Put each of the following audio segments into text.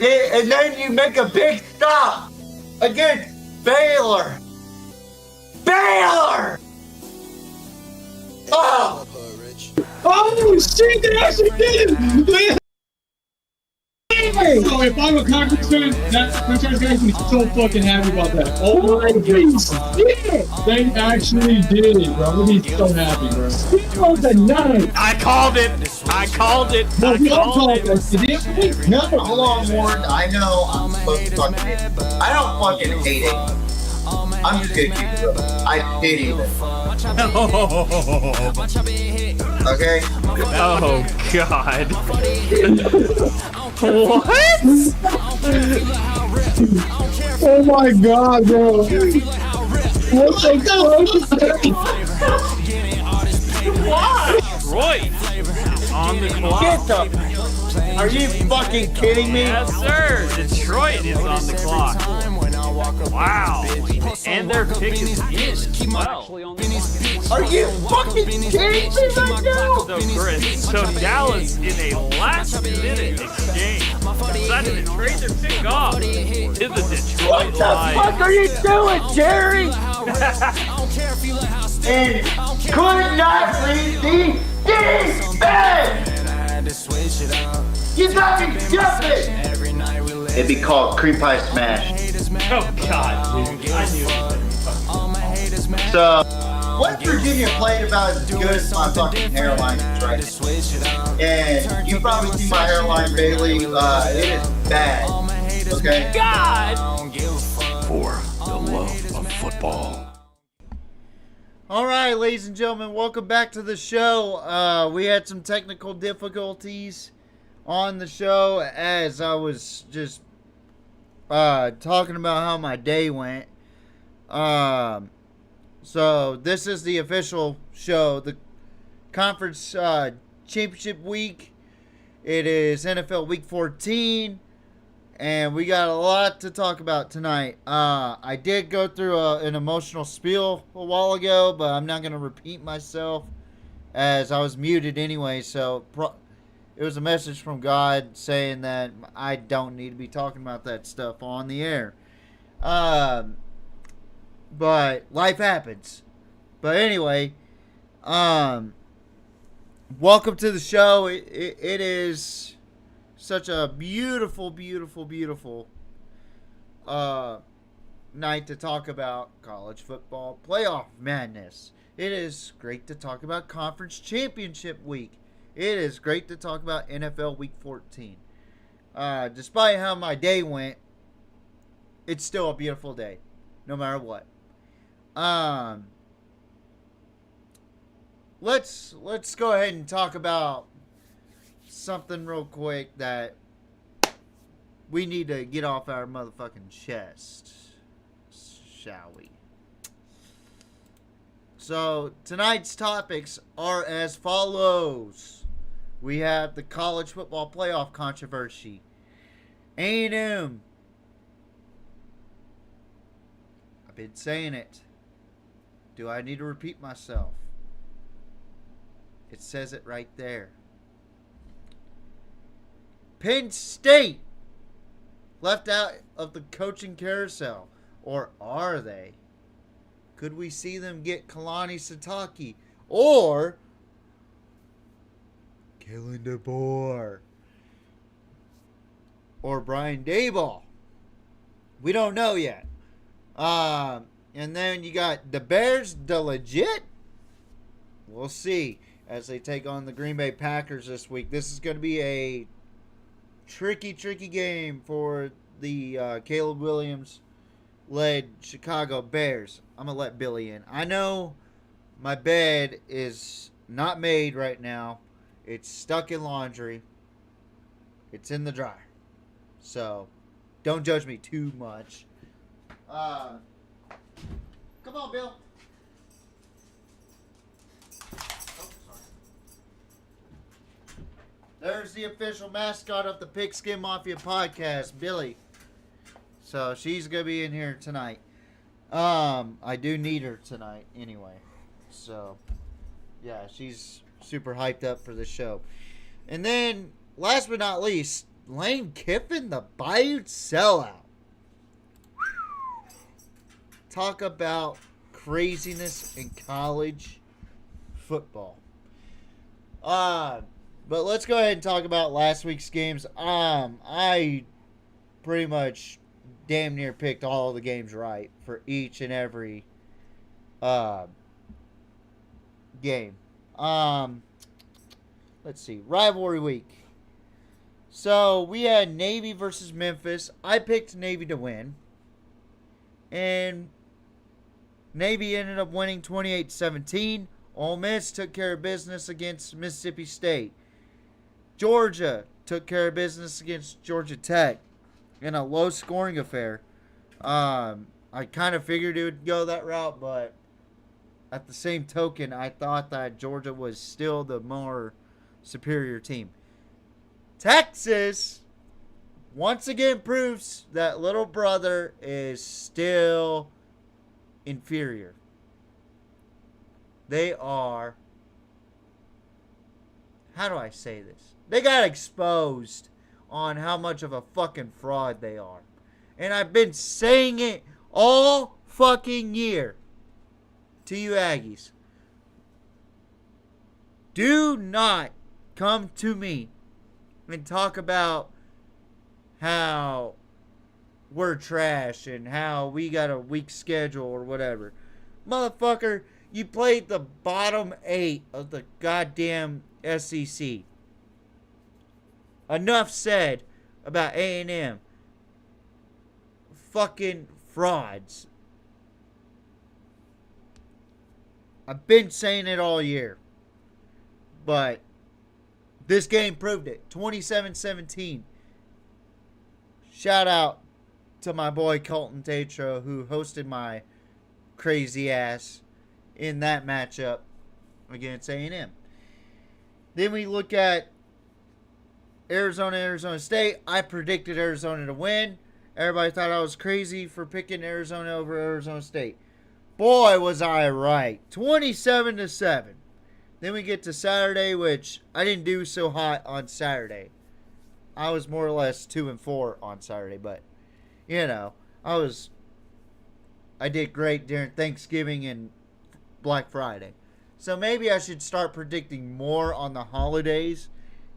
And then you make a big stop against Baylor. Baylor! Oh! Oh shit, they actually did it! So if I'm a Conference fan, that franchise guy is so fucking happy about that. Oh my god, shit! They actually did it, bro. I'm gonna be so happy, bro. It was a night. I called it. No, we all called it. You didn't? No. Hold on, Warren. I know I'm supposed to fucking hate it. I don't fucking hate it. I'm just gonna keep it real. I hate it. Okay? Oh God. What? Oh my god, bro. What's the Detroit is on the clock. Get the... Are you fucking kidding me? Yes, sir. Detroit is on the clock. Wow. And their pick is in as well. Are you fucking kidding me right now? So, Chris, Dallas in a last-minute exchange decided to trade their pick off to the Detroit What the fuck are you doing, Jerry? And could not read the defense! You got me jumping! It'd be called cream pie smash. Oh, God, dude. I knew it. So, West Virginia played about as good as my fucking hairline is right. And you probably see my hairline, Bailey. It is bad. Okay? God! For the love of football. All right, ladies and gentlemen, welcome back to the show. We had some technical difficulties on the show as I was just talking about how my day went. So this is the official show, the conference championship week. It is NFL week 14, and we got a lot to talk about tonight. I did go through an emotional spiel a while ago, but I'm not going to repeat myself as I was muted anyway. So it was a message from God saying that I don't need to be talking about that stuff on the air. But life happens. But anyway, welcome to the show. It is such a beautiful, beautiful, beautiful night to talk about college football playoff madness. It is great to talk about conference championship week. It is great to talk about NFL week 14. Despite how my day went, it's still a beautiful day, no matter what. Let's go ahead and talk about something real quick that we need to get off our motherfucking chest, shall we? So tonight's topics are as follows. We have the college football playoff controversy. A&M. I've been saying it. Do I need to repeat myself? It says it right there. Penn State left out of the coaching carousel. Or are they? Could we see them get Kalani Sitake? Or Kalen DeBoer? Or Brian Daboll? We don't know yet. And then you got the Bears, the legit. We'll see as they take on the Green Bay Packers this week. This is going to be a tricky game for the Caleb Williams-led Chicago Bears. I'm going to let Billy in. I know my bed is not made right now. It's stuck in laundry. It's in the dryer. So, don't judge me too much. Come on, Bill. Oh, sorry. There's the official mascot of the Pigskin Mafia podcast, Billy. So she's going to be in here tonight. I do need her tonight anyway. So, yeah, she's super hyped up for the show. And then, last but not least, Lane Kiffin The Bayou Sellout. Talk about craziness in college football. But let's go ahead and talk about last week's games. I pretty much damn near picked all the games right for each and every game. Let's see. Rivalry week. So we had Navy versus Memphis. I picked Navy to win. And Navy ended up winning 28-17. Ole Miss took care of business against Mississippi State. Georgia took care of business against Georgia Tech in a low-scoring affair. I kind of figured it would go that route, but at the same token, I thought that Georgia was still the more superior team. Texas once again proves that little brother is still inferior. They are, how do I say this? They got exposed on how much of a fucking fraud they are. And I've been saying it all fucking year to you Aggies. Do not come to me and talk about how we're trash and how we got a weak schedule or whatever. Motherfucker, you played the bottom 8 of the goddamn SEC. Enough said about A&M. Fucking frauds. I've been saying it all year. But this game proved it. 27-17. Shout out to my boy Colton Tatro, who hosted my crazy ass in that matchup against A&M. Then we look at Arizona State. I predicted Arizona to win. Everybody thought I was crazy for picking Arizona over Arizona State. Boy, was I right. 27-7. Then we get to Saturday, which I didn't do so hot on Saturday. I was more or less 2-4 on Saturday, but you know, I did great during Thanksgiving and Black Friday. So maybe I should start predicting more on the holidays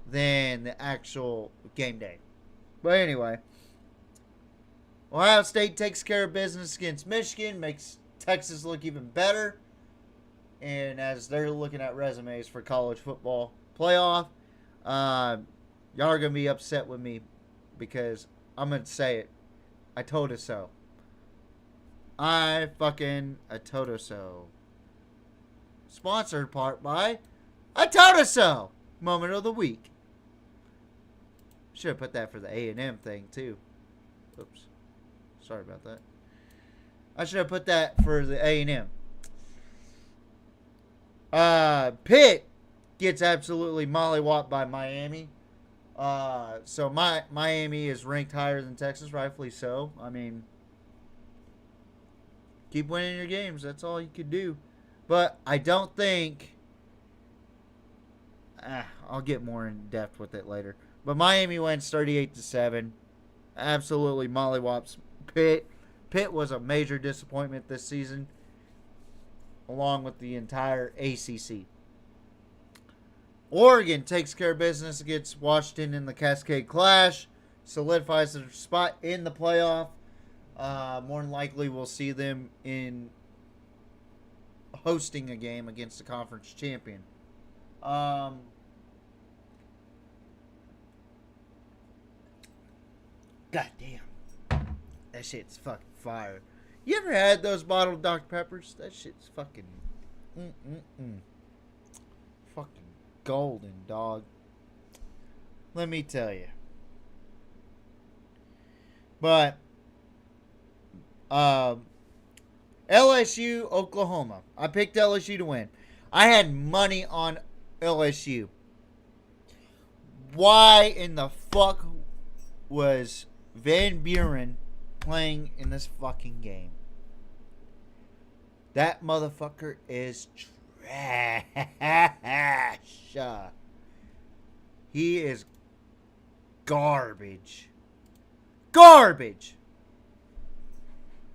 than the actual game day. But anyway, Ohio State takes care of business against Michigan, makes Texas look even better. And as they're looking at resumes for college football playoff, y'all are going to be upset with me because I'm going to say it. I told us so. I told us so. Sponsored part by I told us so. Moment of the week. Should have put that for the A&M thing too. Oops. Sorry about that. I should have put that for the A&M. Pitt gets absolutely mollywopped by Miami. So Miami is ranked higher than Texas, rightfully so. I mean, keep winning your games. That's all you could do. But I don't think... I'll get more in depth with it later. But Miami wins 38-7. Absolutely mollywops Pitt. Pitt was a major disappointment this season, along with the entire ACC. Oregon takes care of business against Washington in the Cascade Clash, solidifies their spot in the playoff. More than likely, we'll see them in hosting a game against the conference champion. God damn. That shit's fucking fire. You ever had those bottled Dr. Peppers? That shit's fucking... Fucking golden, dog. Let me tell you. But... LSU, Oklahoma. I picked LSU to win. I had money on LSU. Why in the fuck was Van Buren playing in this fucking game? That motherfucker is trash. He is garbage. Garbage.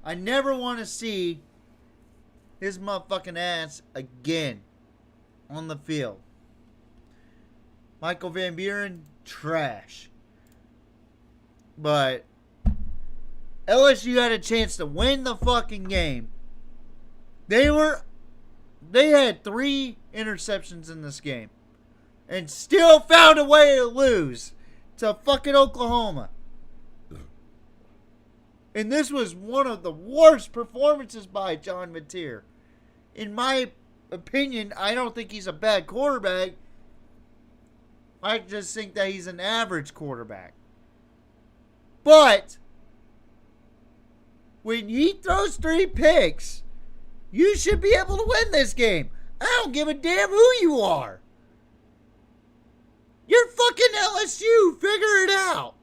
I never want to see his motherfucking ass again on the field. Michael Van Buren, trash. But LSU had a chance to win the fucking game. They had 3 interceptions in this game and still found a way to lose to fucking Oklahoma. And this was one of the worst performances by John Mateer. In my opinion, I don't think he's a bad quarterback. I just think that he's an average quarterback. But when he throws 3 picks, you should be able to win this game. I don't give a damn who you are. You're fucking LSU. Figure it out.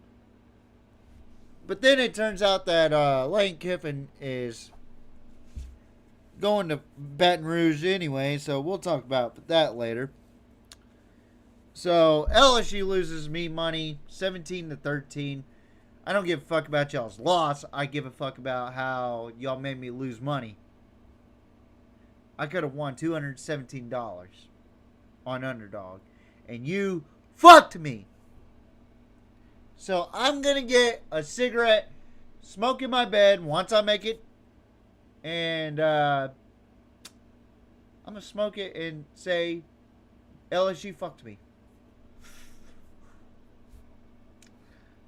But then it turns out that Lane Kiffin is going to Baton Rouge anyway, so we'll talk about that later. So LSU loses me money, 17-13. I don't give a fuck about y'all's loss. I give a fuck about how y'all made me lose money. I could have won $217 on Underdog, and you fucked me. So I'm going to get a cigarette, smoke in my bed once I make it, and I'm going to smoke it and say LSU fucked me.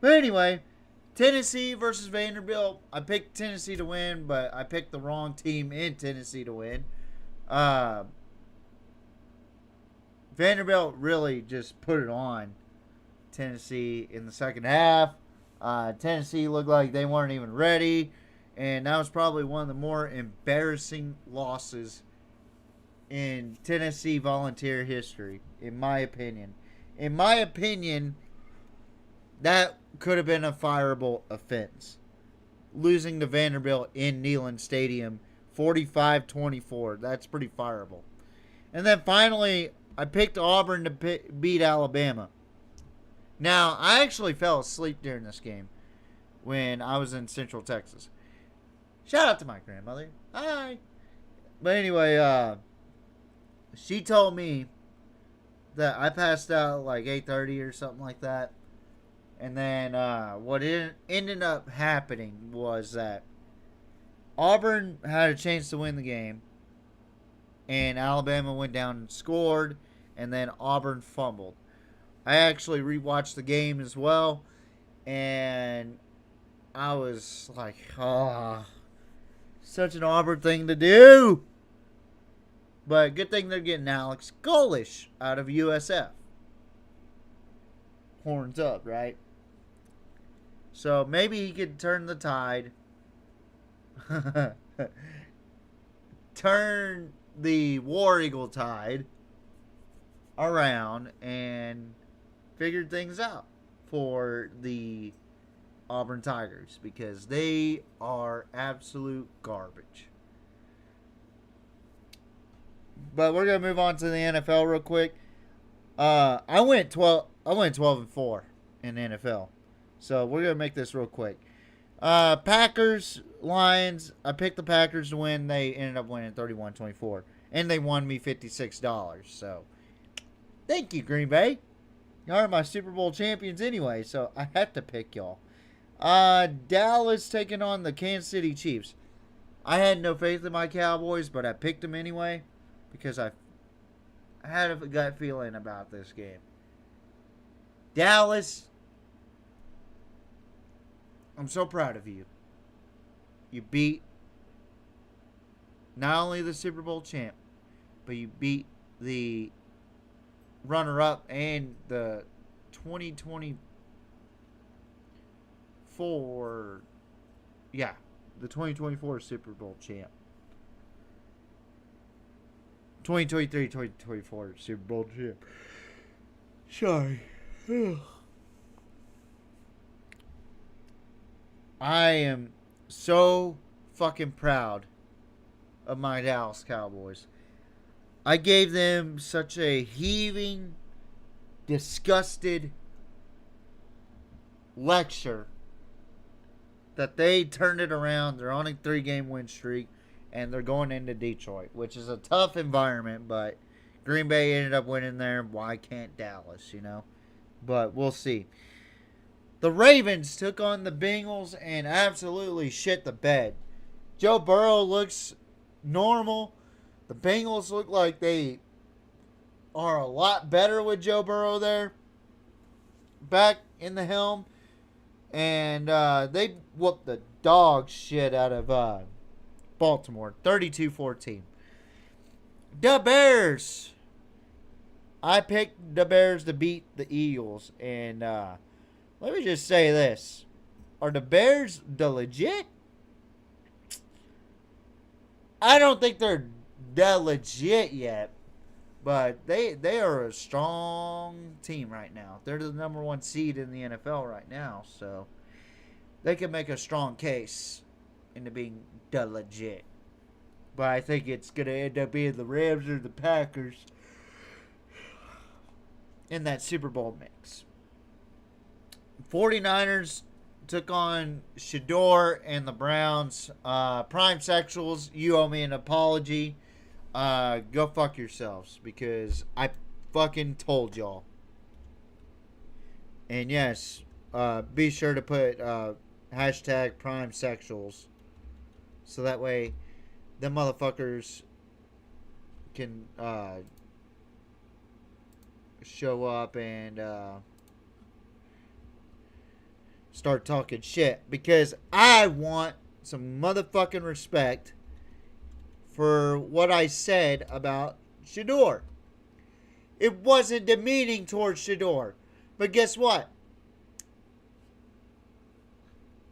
But anyway, Tennessee versus Vanderbilt. I picked Tennessee to win, but I picked the wrong team in Tennessee to win. Vanderbilt really just put it on Tennessee in the second half. Tennessee looked like they weren't even ready, and that was probably one of the more embarrassing losses in Tennessee Volunteer history, in my opinion. In my opinion, that could have been a fireable offense. Losing to Vanderbilt in Neyland Stadium 45-24. That's pretty fireable. And then finally, I picked Auburn to beat Alabama. Now, I actually fell asleep during this game when I was in Central Texas. Shout out to my grandmother. Hi. But anyway, she told me that I passed out like 8:30 or something like that. And then what ended up happening was that Auburn had a chance to win the game, and Alabama went down and scored, and then Auburn fumbled. I actually rewatched the game as well, and I was like, such an Auburn thing to do. But good thing they're getting Alex Golish out of USF. Horns up, right? So maybe he could turn the tide. Turn the War Eagle tide around and figure things out for the Auburn Tigers, because they are absolute garbage. But we're gonna move on to the NFL real quick. I went 12-4 in the NFL. So we're going to make this real quick. Packers, Lions. I picked the Packers to win. They ended up winning 31-24. And they won me $56. So thank you, Green Bay. Y'all are my Super Bowl champions anyway. So I had to pick y'all. Dallas taking on the Kansas City Chiefs. I had no faith in my Cowboys, but I picked them anyway, because I had a gut feeling about this game. Dallas, I'm so proud of you. You beat not only the Super Bowl champ, but you beat the runner-up and the 2024, the 2024 Super Bowl champ. 2023-2024 Super Bowl champ. Sorry. I am so fucking proud of my Dallas Cowboys. I gave them such a heaving, disgusted lecture that they turned it around. They're on a 3-game win streak, and they're going into Detroit, which is a tough environment, but Green Bay ended up winning there. Why can't Dallas, you know? But we'll see. The Ravens took on the Bengals and absolutely shit the bed. Joe Burrow looks normal. The Bengals look like they are a lot better with Joe Burrow there back in the helm. And they whooped the dog shit out of Baltimore, 32-14. The Bears. I picked the Bears to beat the Eagles. And let me just say this. Are the Bears the legit? I don't think they're that legit yet. But they are a strong team right now. They're the number 1 seed in the NFL right now. So they can make a strong case into being the legit. But I think it's going to end up being the Rams or the Packers in that Super Bowl mix. 49ers took on Shador and the Browns. Prime Sexuals, you owe me an apology. Go fuck yourselves, because I fucking told y'all. And yes, be sure to put hashtag Prime Sexuals, so that way them motherfuckers can show up and start talking shit, because I want some motherfucking respect for what I said about Shador. It wasn't demeaning towards Shador. But guess what?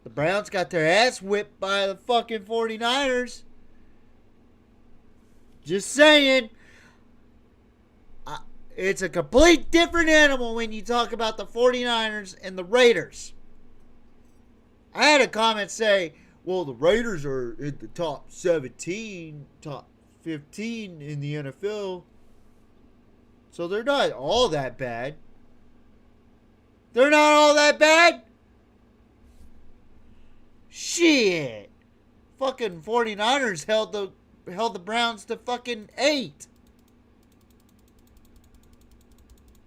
The Browns got their ass whipped by the fucking 49ers. Just saying. It's a complete different animal when you talk about the 49ers and the Raiders. I had a comment say, well, the Raiders are in the top 17, top 15 in the NFL. So they're not all that bad. They're not all that bad? Shit. Fucking 49ers held the Browns to fucking 8.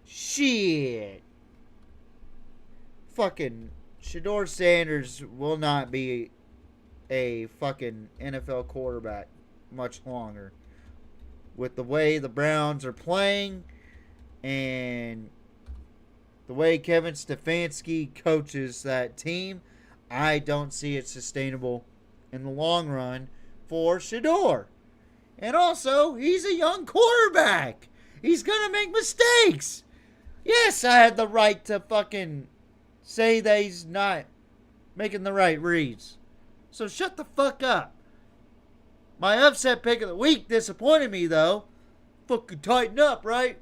Shit. Fucking Shador Sanders will not be a fucking NFL quarterback much longer. With the way the Browns are playing and the way Kevin Stefanski coaches that team, I don't see it sustainable in the long run for Shador. And also, he's a young quarterback. He's going to make mistakes. Yes, I had the right to fucking say that he's not making the right reads. So shut the fuck up. My upset pick of the week disappointed me, though. Fucking tighten up, right?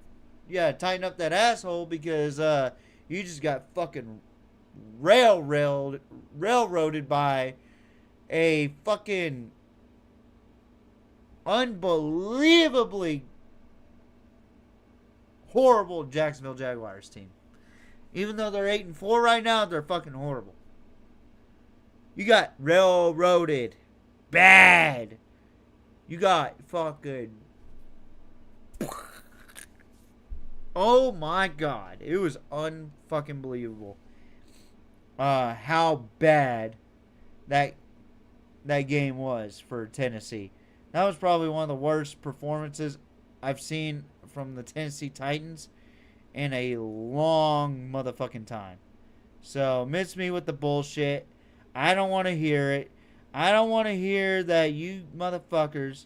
Yeah, tighten up that asshole, because you just got fucking railroaded by a fucking unbelievably horrible Jacksonville Jaguars team. Even though they're 8-4 right now, they're fucking horrible. You got railroaded. Bad. You got fucking... Oh my god. It was unfucking believable. How bad that game was for Tennessee. That was probably one of the worst performances I've seen from the Tennessee Titans in a long motherfucking time. So, miss me with the bullshit. I don't want to hear it. I don't want to hear that you motherfuckers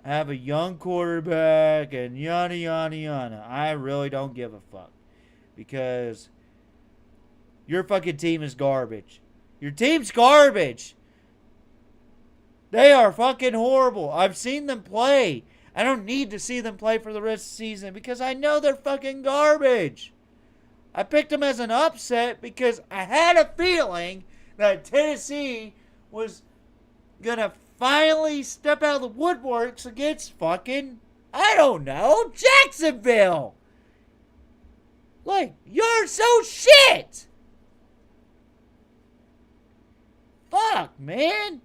have a young quarterback and yada, yada, yada. I really don't give a fuck. Because your fucking team is garbage. Your team's garbage. They are fucking horrible. I've seen them play. I don't need to see them play for the rest of the season because I know they're fucking garbage. I picked them as an upset because I had a feeling that Tennessee was going to finally step out of the woodworks against fucking, I don't know, Jacksonville. Like, you're so shit. fuck, man?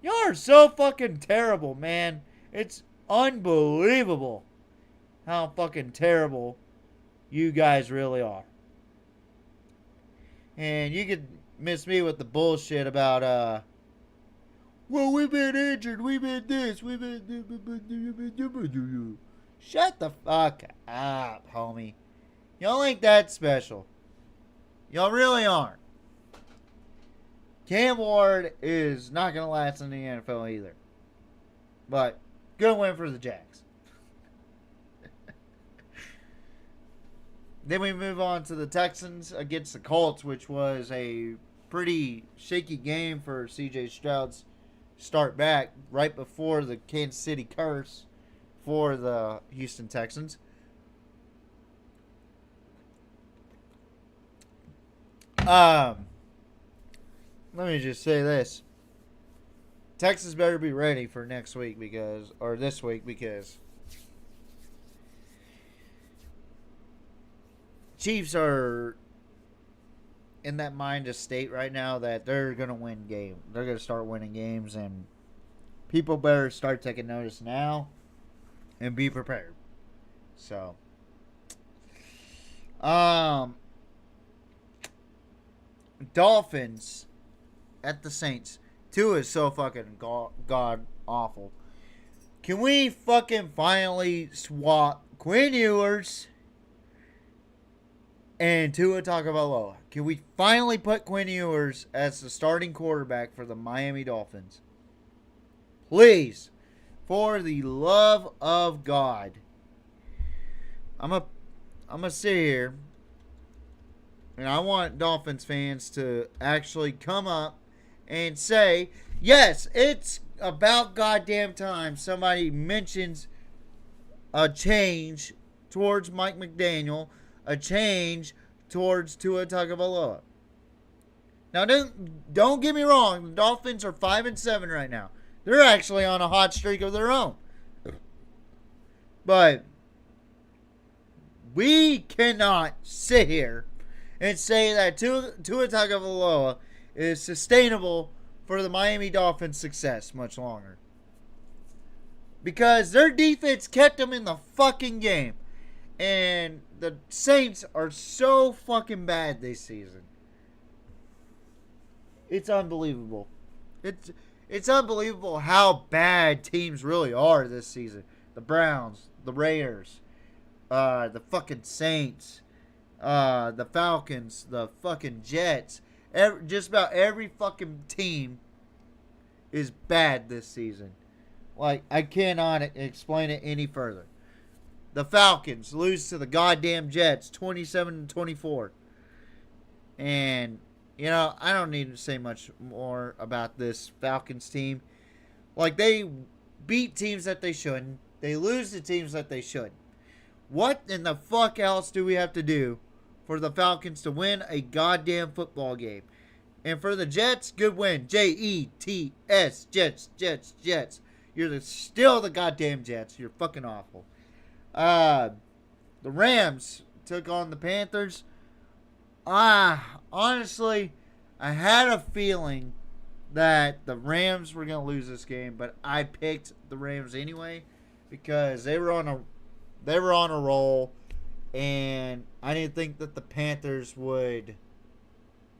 Y'all are so fucking terrible, man. It's unbelievable how fucking terrible you guys really are. And you could miss me with the bullshit about, well, we've been injured, we've been this, we've been... Shut the fuck up, homie. Y'all ain't that special. Y'all really aren't. Cam Ward is not going to last in the NFL either. But, good win for the Jags. Then we move on to the Texans against the Colts, which was a pretty shaky game for C.J. Stroud's start back right before the Kansas City curse for the Houston Texans. Let me just say this. Texas better be ready for next week or this week because Chiefs are in that mind of state right now that they're going to win games. They're going to start winning games, and people better start taking notice now and be prepared. So, Dolphins at the Saints. Tua is so fucking god awful. Can we fucking finally swap Quinn Ewers and Tua Tagovailoa? Can we finally put Quinn Ewers as the starting quarterback for the Miami Dolphins? Please, for the love of God. I'm gonna sit here, and I want Dolphins fans to actually come up and say, yes, it's about goddamn time somebody mentions a change towards Mike McDaniel, a change towards Tua Tagovailoa. Now, don't get me wrong. The Dolphins are 5-7 right now. They're actually on a hot streak of their own. But we cannot sit here and say that Tua Tagovailoa is sustainable for the Miami Dolphins' success much longer. Because their defense kept them in the fucking game. And the Saints are so fucking bad this season. It's unbelievable. It's unbelievable how bad teams really are this season. The Browns, the Raiders, the fucking Saints, the Falcons, the fucking Jets. Just about every fucking team is bad this season. Like, I cannot explain it any further. The Falcons lose to the goddamn Jets 27-24. And, I don't need to say much more about this Falcons team. Like, they beat teams that they shouldn't. They lose to teams that they shouldn't. What in the fuck else do we have to do for the Falcons to win a goddamn football game? And for the Jets, good win. Jets, Jets. You're still the goddamn Jets. You're fucking awful. The Rams took on the Panthers. Honestly, I had a feeling that the Rams were going to lose this game, but I picked the Rams anyway because they were on a roll, and I didn't think that the Panthers would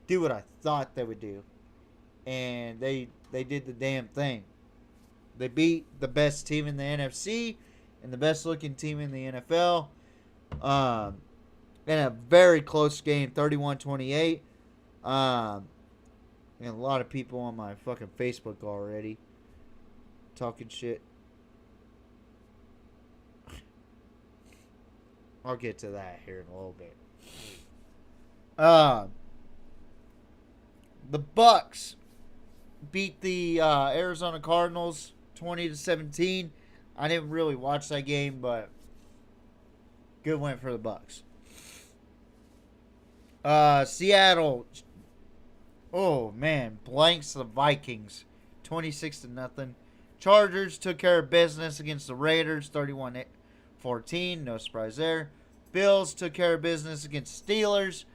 do what I thought they would do. And they did the damn thing. They beat the best team in the NFC and the best looking team in the NFL. In a very close game, 31-28. And a lot of people on my fucking Facebook already talking shit. I'll get to that here in a little bit. The Bucks beat the Arizona Cardinals 20-17. I didn't really watch that game, but good win for the Bucks. Seattle, blanks the Vikings 26-0. Chargers took care of business against the Raiders 31-14. No surprise there. Bills took care of business against Steelers.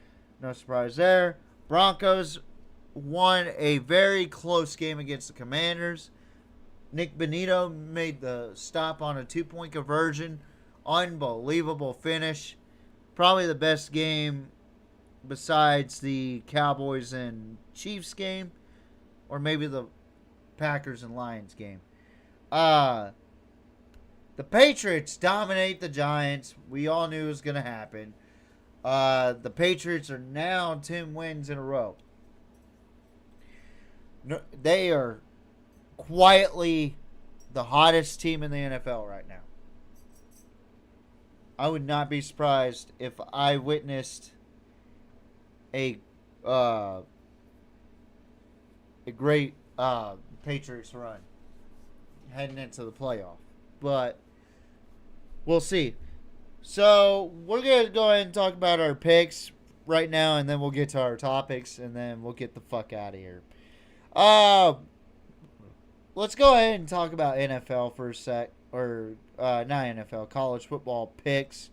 No surprise there. Broncos won a very close game against the Commanders. Nick Benito made the stop on a 2-point conversion. Unbelievable finish. Probably the best game besides the Cowboys and Chiefs game. Or maybe the Packers and Lions game. The Patriots dominate the Giants. We all knew it was going to happen. The Patriots are now 10 wins in a row. They are quietly the hottest team in the NFL right now. I would not be surprised if I witnessed a great Patriots run heading into the playoff. But we'll see. So we're going to go ahead and talk about our picks right now, and then we'll get to our topics, and then we'll get the fuck out of here. Let's go ahead and talk about NFL for a sec, or not NFL, college football picks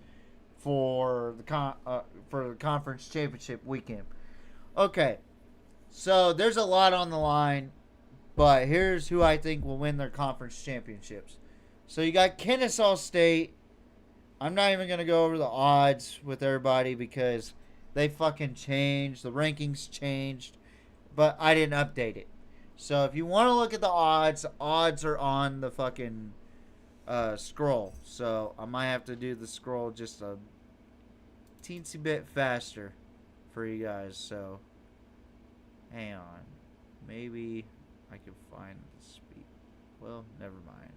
for the conference championship weekend. Okay, so there's a lot on the line, but here's who I think will win their conference championships. So you got Kennesaw State. I'm not even going to go over the odds with everybody because they fucking changed. The rankings changed, but I didn't update it. So if you want to look at the odds are on the fucking scroll. So I might have to do the scroll just a teensy bit faster for you guys. So hang on. Maybe I can find the speed. Well, never mind.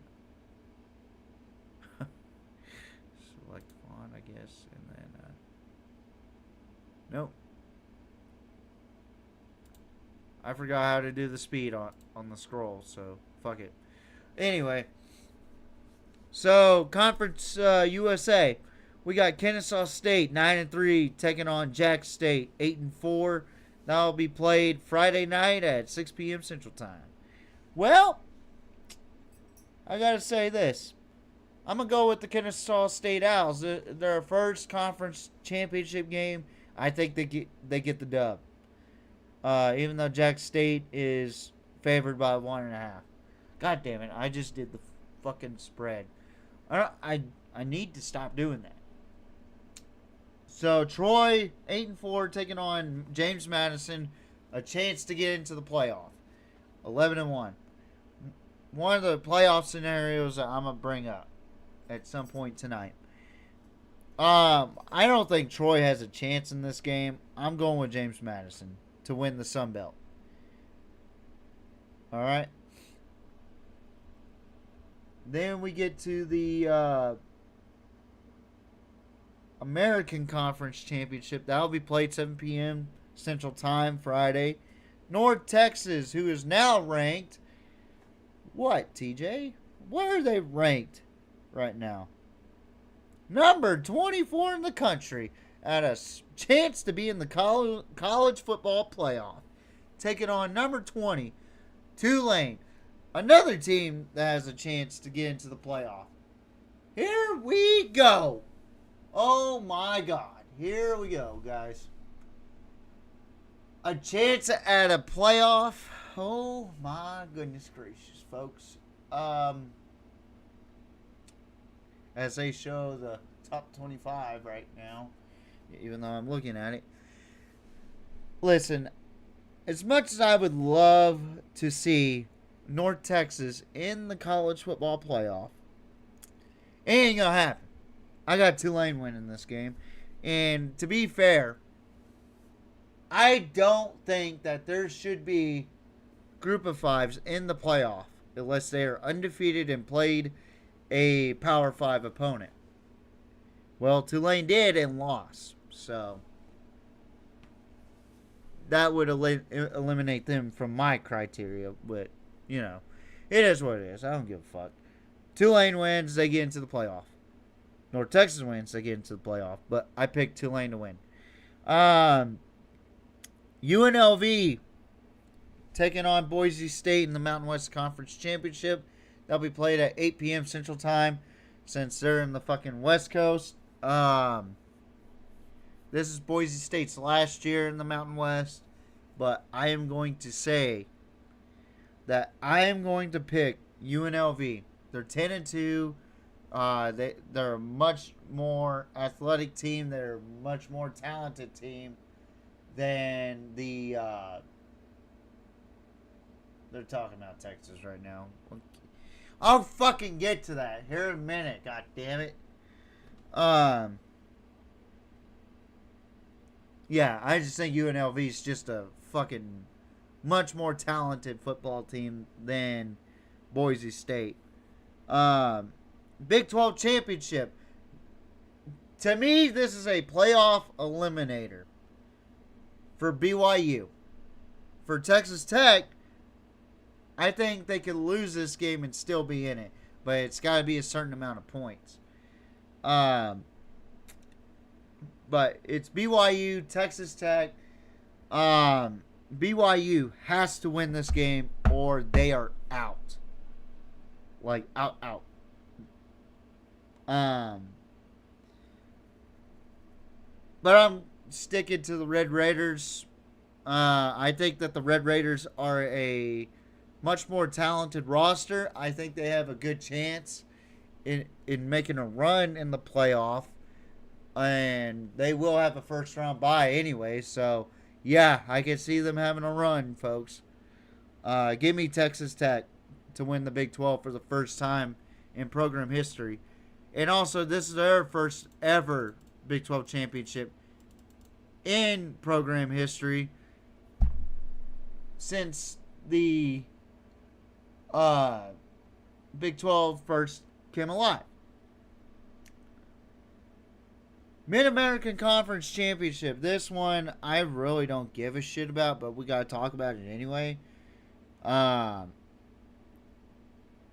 Select font, I guess, and then nope. I forgot how to do the speed on the scroll, so fuck it. Anyway, so Conference USA, we got Kennesaw State 9-3 taking on Jack State 8-4. That'll be played Friday night at 6 p.m. Central Time. Well, I gotta say this. I'm gonna go with the Kennesaw State Owls. Their first conference championship game. I think they get the dub. Even though Jack State is favored by 1.5. God damn it! I just did the fucking spread. I need to stop doing that. So Troy 8-4 taking on James Madison, a chance to get into the playoff. 11-1. One of the playoff scenarios that I'm gonna bring up at some point tonight. I don't think Troy has a chance in this game. I'm going with James Madison to win the Sun Belt. All right. Then we get to the American Conference Championship. That'll be played 7 p.m. Central Time Friday. North Texas, who is now ranked. What, TJ? Where are they ranked right now? Number 24 in the country. At a chance to be in the college football playoff. Taking on number 20, Tulane. Another team that has a chance to get into the playoff. Here we go. Oh my God. Here we go, guys. A chance at a playoff. Oh my goodness gracious, folks. As they show the top 25 right now. Even though I'm looking at it. Listen, as much as I would love to see North Texas in the college football playoff, it ain't gonna happen. I got Tulane winning this game. And to be fair, I don't think that there should be group of fives in the playoff unless they are undefeated and played a Power 5 opponent. Well, Tulane did and lost. So that would eliminate them from my criteria. But, you know, it is what it is. I don't give a fuck. Tulane wins, they get into the playoff. North Texas wins, they get into the playoff. But I picked Tulane to win. UNLV taking on Boise State in the Mountain West Conference Championship. That'll be played at 8 p.m. Central Time since they're in the fucking West Coast. This is Boise State's last year in the Mountain West. but I am going to say that I am going to pick UNLV. They're 10-2. They're a much more athletic team. They're a much more talented team than the. They're talking about Texas right now. I'll fucking get to that here in a minute. God damn it. Yeah, I just think UNLV is just a fucking much more talented football team than Boise State. Big 12 championship. To me, this is a playoff eliminator for BYU. For Texas Tech, I think they could lose this game and still be in it, but it's got to be a certain amount of points. But it's BYU, Texas Tech. BYU has to win this game or they are out. Like, out. But I'm sticking to the Red Raiders. I think that the Red Raiders are a much more talented roster. I think they have a good chance in making a run in the playoff. And they will have a first round bye anyway. So, yeah, I can see them having a run, folks. Give me Texas Tech to win the Big 12 for the first time in program history. And also, this is their first ever Big 12 championship in program history since the Big 12 first came alive. Mid-American Conference Championship. This one I really don't give a shit about, but we gotta talk about it anyway.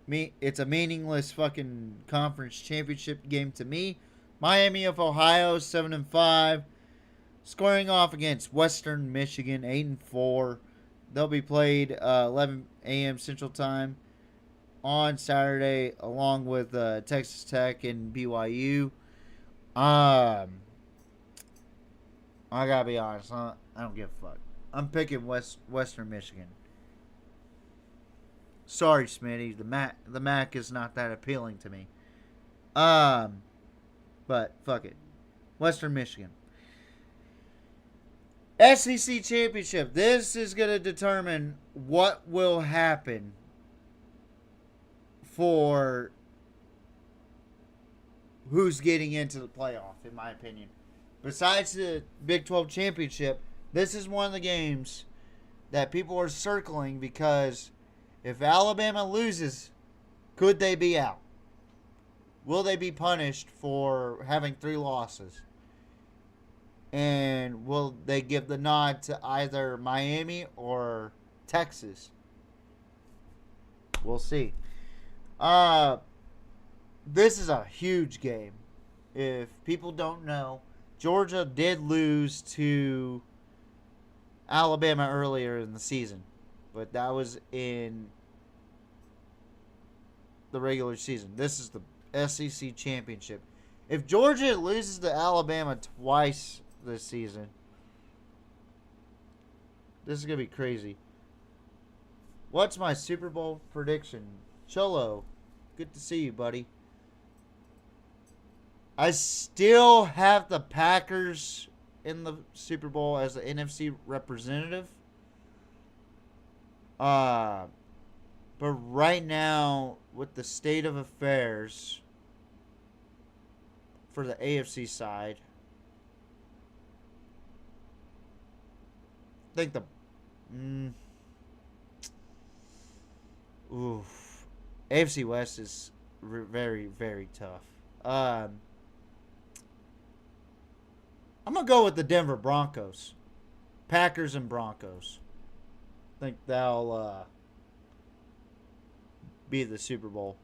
It's a meaningless fucking conference championship game to me. Miami of Ohio, 7-5, scoring off against Western Michigan, 8-4. They'll be played 11 a.m. Central Time on Saturday, along with Texas Tech and BYU. I gotta be honest, I don't give a fuck. I'm picking Western Michigan. Sorry, Smitty, the MAC is not that appealing to me. But fuck it, Western Michigan. SEC Championship. This is gonna determine what will happen for who's getting into the playoff, in my opinion. Besides the Big 12 championship, this is one of the games that people are circling because if Alabama loses, could they be out? Will they be punished for having 3 losses? And will they give the nod to either Miami or Texas? We'll see. This is a huge game. If people don't know, Georgia did lose to Alabama earlier in the season, but that was in the regular season. This is the SEC championship. If Georgia loses to Alabama twice this season, this is going to be crazy. What's my Super Bowl prediction? Cholo, good to see you, buddy. I still have the Packers in the Super Bowl as the NFC representative. But right now, with the state of affairs for the AFC side, I think the AFC West is very, very tough. I'm going to go with the Denver Broncos. Packers and Broncos. I think that'll be the Super Bowl.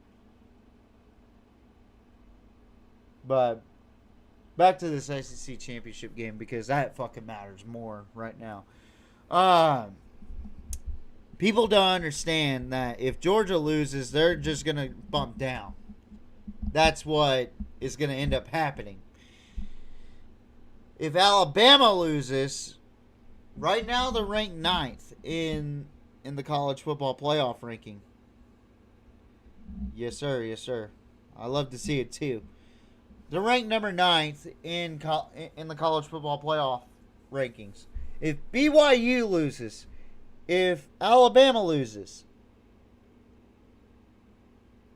But back to this SEC championship game because that fucking matters more right now. People don't understand that if Georgia loses, they're just going to bump down. That's what is going to end up happening. If Alabama loses, Right now, they're ranked 9th in the college football playoff ranking. Yes, sir. Yes, sir. I love to see it too. They're ranked number 9th in the college football playoff rankings. If BYU loses, if Alabama loses,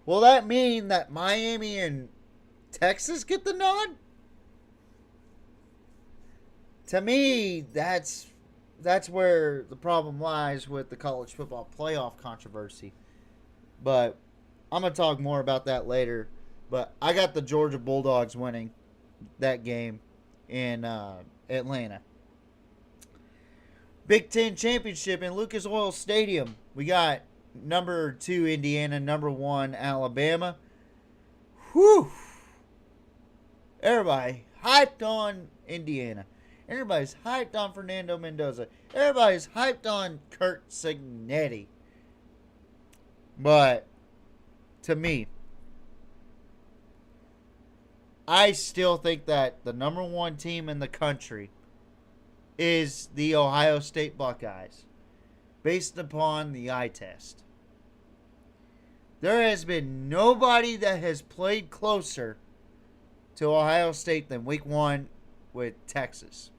will that mean that Miami and Texas get the nod? To me, that's where the problem lies with the college football playoff controversy. But I'm going to talk more about that later. But I got the Georgia Bulldogs winning that game in Atlanta. Big Ten Championship in Lucas Oil Stadium. We got number 2 Indiana, number 1 Alabama. Whew. Everybody hyped on Indiana. Everybody's hyped on Fernando Mendoza. Everybody's hyped on Kurt Signetti. But to me, I still think that the number 1 team in the country is the Ohio State Buckeyes, based upon the eye test. There has been nobody that has played closer to Ohio State than week 1 with Texas.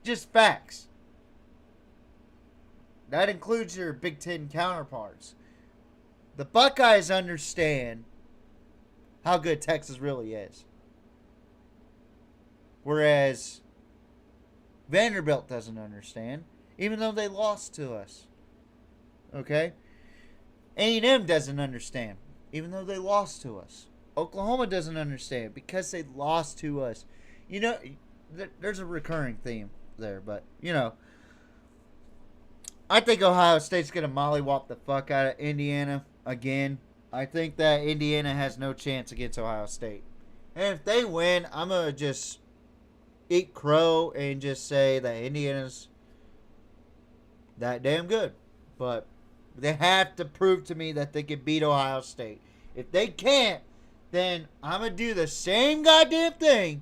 Just facts. That includes your Big Ten counterparts. The Buckeyes understand how good Texas really is. Whereas Vanderbilt doesn't understand, even though they lost to us. Okay? A&M doesn't understand, even though they lost to us. Oklahoma doesn't understand because they lost to us. You know, there's a recurring theme there, but, you know, I think Ohio State's going to mollywop the fuck out of Indiana again. I think that Indiana has no chance against Ohio State. And if they win, I'm going to just eat crow and just say that Indiana's that damn good. But they have to prove to me that they can beat Ohio State. If they can't, then I'm going to do the same goddamn thing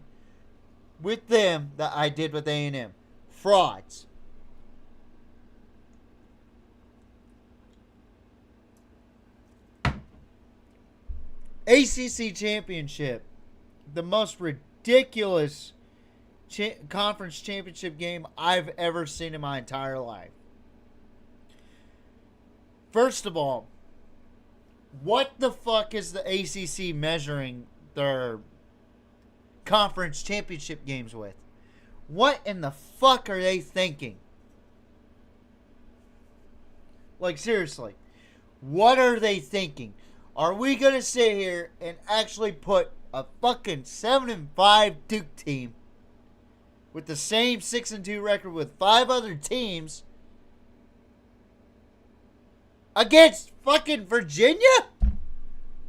with them that I did with A&M. Frauds. ACC Championship. The most ridiculous conference championship game I've ever seen in my entire life. First of all, what the fuck is the ACC measuring their conference championship games with? What in the fuck are they thinking? Like, seriously. What are they thinking? Are we going to sit here and actually put a fucking 7-5 Duke team with the same 6-2 record with 5 other teams against fucking Virginia?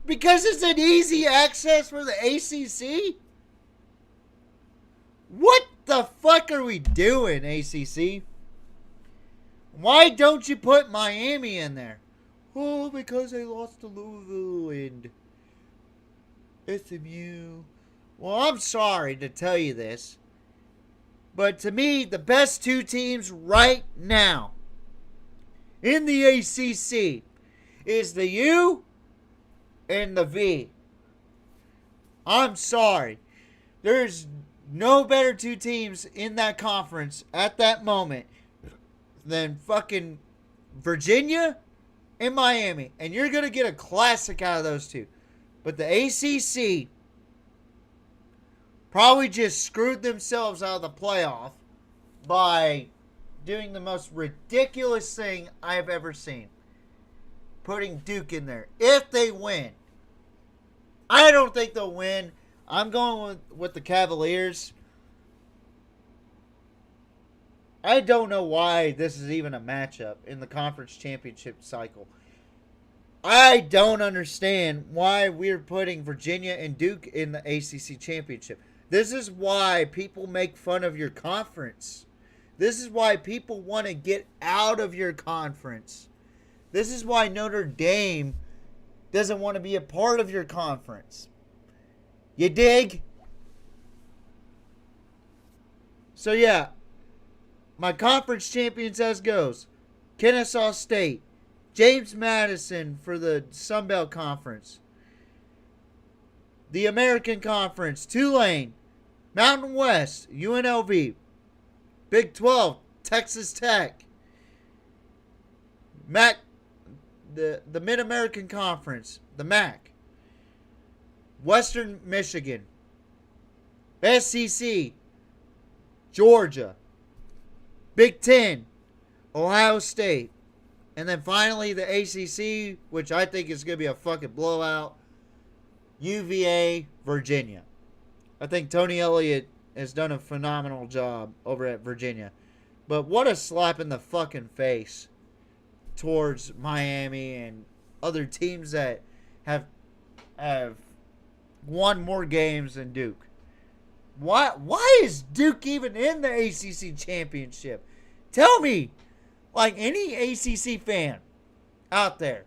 Because it's an easy access for the ACC? What the fuck are we doing, ACC? Why don't you put Miami in there? Oh, because they lost to Louisville and SMU. Well, I'm sorry to tell you this, but to me, the best 2 teams right now in the ACC is the U and the V. I'm sorry. There's no better 2 teams in that conference at that moment than fucking Virginia and Miami. And you're going to get a classic out of those 2. But the ACC probably just screwed themselves out of the playoff by doing the most ridiculous thing I've ever seen. Putting Duke in there. If they win. I don't think they'll win. I'm going with the Cavaliers. I don't know why this is even a matchup in the conference championship cycle. I don't understand why we're putting Virginia and Duke in the ACC championship. This is why people make fun of your conference. This is why people want to get out of your conference. This is why Notre Dame doesn't want to be a part of your conference. You dig? So, yeah. My conference champions as goes. Kennesaw State. James Madison for the Sun Belt Conference. The American Conference. Tulane. Mountain West. UNLV. Big 12. Texas Tech. MAC. The Mid-American Conference. The MAC. Western Michigan. SEC. Georgia. Big 10. Ohio State. And then finally the ACC, which I think is going to be a fucking blowout. UVA, Virginia. I think Tony Elliott has done a phenomenal job over at Virginia. But what a slap in the fucking face towards Miami and other teams that have won more games than Duke. Why is Duke even in the ACC championship? Tell me, like any ACC fan out there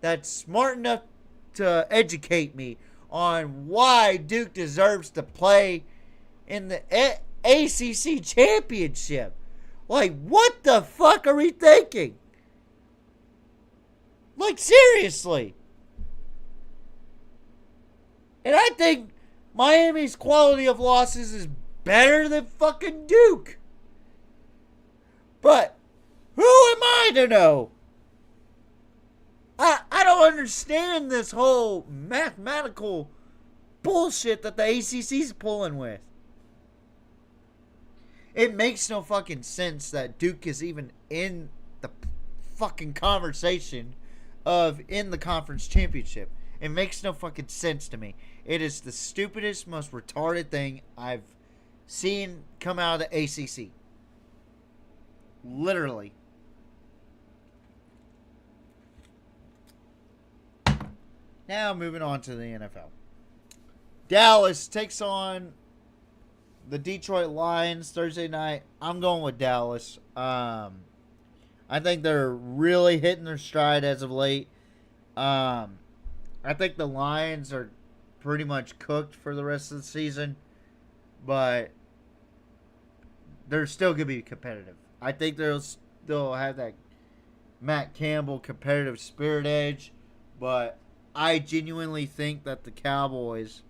that's smart enough to educate me on why Duke deserves to play in the ACC championship. Like, what the fuck are we thinking? Like, seriously. And I think Miami's quality of losses is better than fucking Duke. But who am I to know? I don't understand this whole mathematical bullshit that the ACC's pulling with. It makes no fucking sense that Duke is even in the fucking conversation of in the conference championship. It makes no fucking sense to me. It is the stupidest, most retarded thing I've seen come out of the ACC. Literally. Now moving on to the NFL. Dallas takes on the Detroit Lions Thursday night. I'm going with Dallas. I think they're really hitting their stride as of late. I think the Lions are pretty much cooked for the rest of the season, but they're still going to be competitive. I think they'll still have that Matt Campbell competitive spirit edge, but I genuinely think that the Cowboys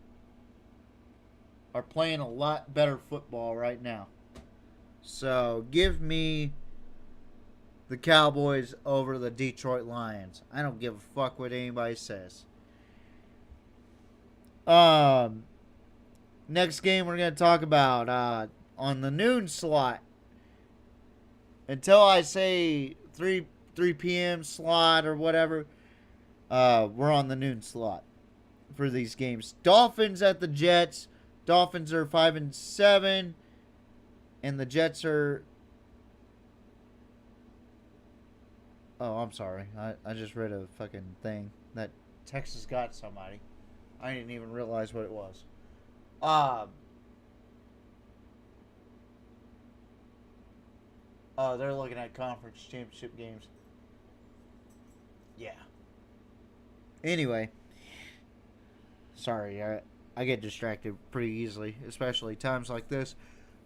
are playing a lot better football right now. So give me the Cowboys over the Detroit Lions. I don't give a fuck what anybody says. Next game we're going to talk about on the noon slot. Until I say 3 p.m. slot or whatever, we're on the noon slot for these games. Dolphins at the Jets. Dolphins are 5-7, and the Jets are. Oh, I'm sorry. I just read a fucking thing that Texas got somebody. I didn't even realize what it was. Oh, they're looking at conference championship games. Yeah. Anyway. Sorry, I get distracted pretty easily, especially times like this.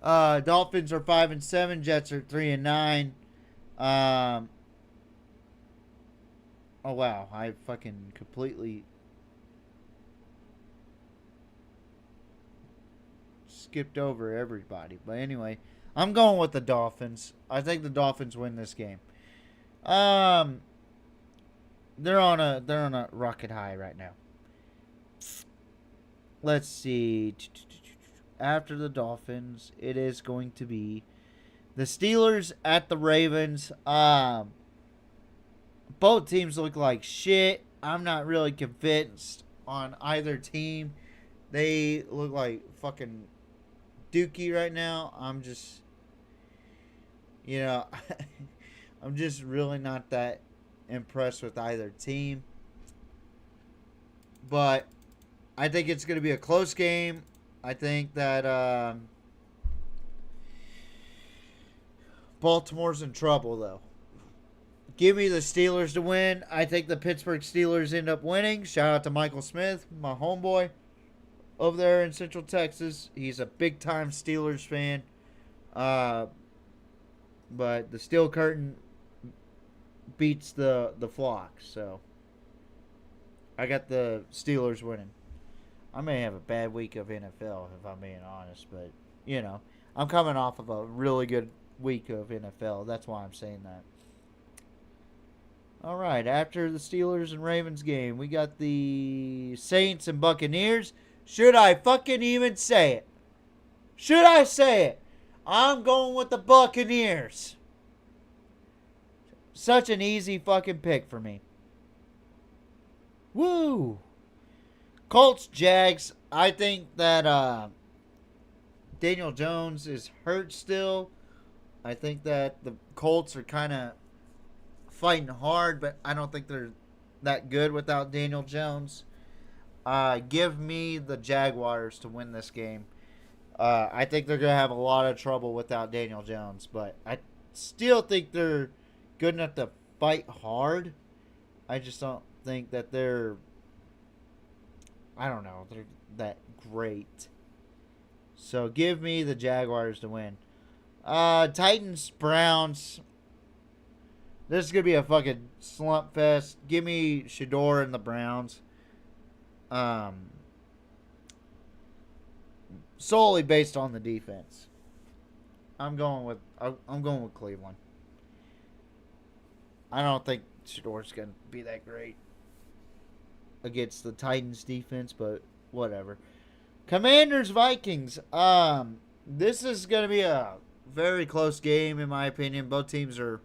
Dolphins are 5-7. Jets are 3-9. Oh, wow. I fucking completely skipped over everybody. But anyway, I'm going with the Dolphins. I think the Dolphins win this game. They're on a rocket high right now. Let's see. After the Dolphins, it is going to be the Steelers at the Ravens. Both teams look like shit. I'm not really convinced on either team. They look like fucking dookie right now. I'm just, I'm just really not that impressed with either team. But I think it's going to be a close game. I think that Baltimore's in trouble, though. Give me the Steelers to win. I think the Pittsburgh Steelers end up winning. Shout out to Michael Smith, my homeboy over there in Central Texas. He's a big-time Steelers fan. But the steel curtain beats the flock. So I got the Steelers winning. I may have a bad week of NFL if I'm being honest, but I'm coming off of a really good week of NFL. That's why I'm saying that. All right, after the Steelers and Ravens game, we got the Saints and Buccaneers. Should I fucking even say it? Should I say it? I'm going with the Buccaneers. Such an easy fucking pick for me. Woo! Colts, Jags. I think that Daniel Jones is hurt still. I think that the Colts are kind of fighting hard, but I don't think they're that good without Daniel Jones. Give me the Jaguars to win this game. I think they're going to have a lot of trouble without Daniel Jones, but I still think they're good enough to fight hard. I just don't think that they're that great. So give me the Jaguars to win. Titans, Browns. This is going to be a fucking slump fest. Give me Shador and the Browns. Solely based on the defense. I'm going with Cleveland. I don't think Shador's going to be that great against the Titans defense, but whatever. Commanders, Vikings. This is going to be a very close game in my opinion. Both teams are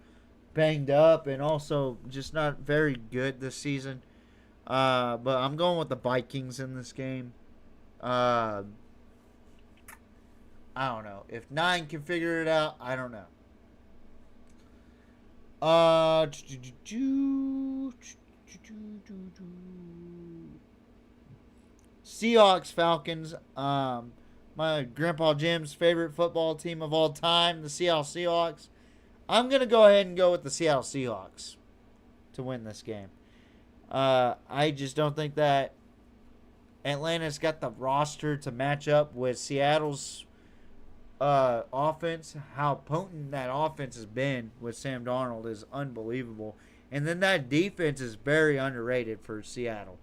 banged up and also just not very good this season. But I'm going with the Vikings in this game. I don't know. If 9 can figure it out, I don't know. Seahawks, Falcons. My grandpa Jim's favorite football team of all time, the Seattle Seahawks. I'm going to go ahead and go with the Seattle Seahawks to win this game. I just don't think that Atlanta's got the roster to match up with Seattle's offense. How potent that offense has been with Sam Darnold is unbelievable. And then that defense is very underrated for Seattle.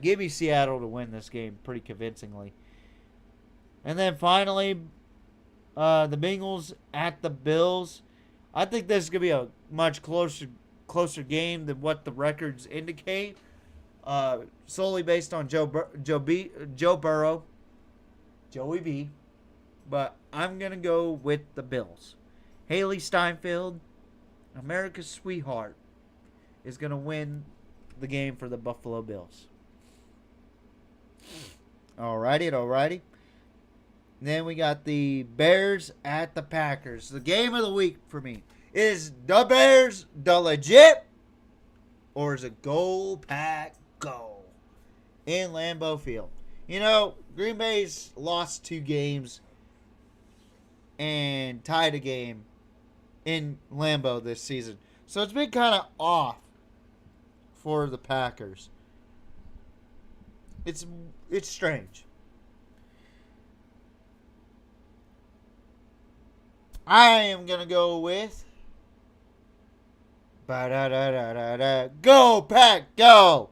Give me Seattle to win this game pretty convincingly. And then finally, the Bengals at the Bills. I think this is going to be a much closer game than what the records indicate. Solely based on Joe Burrow. Joey B. But I'm going to go with the Bills. Haley Steinfeld, America's sweetheart, is going to win the game for the Buffalo Bills. Alrighty. Then we got the Bears at the Packers. The game of the week for me. Is the Bears the legit? Or is it go Pack go? In Lambeau Field. Green Bay's lost 2 games and tied a game in Lambeau this season. So it's been kind of off for the Packers. It's strange. I am going to go with go Pack go.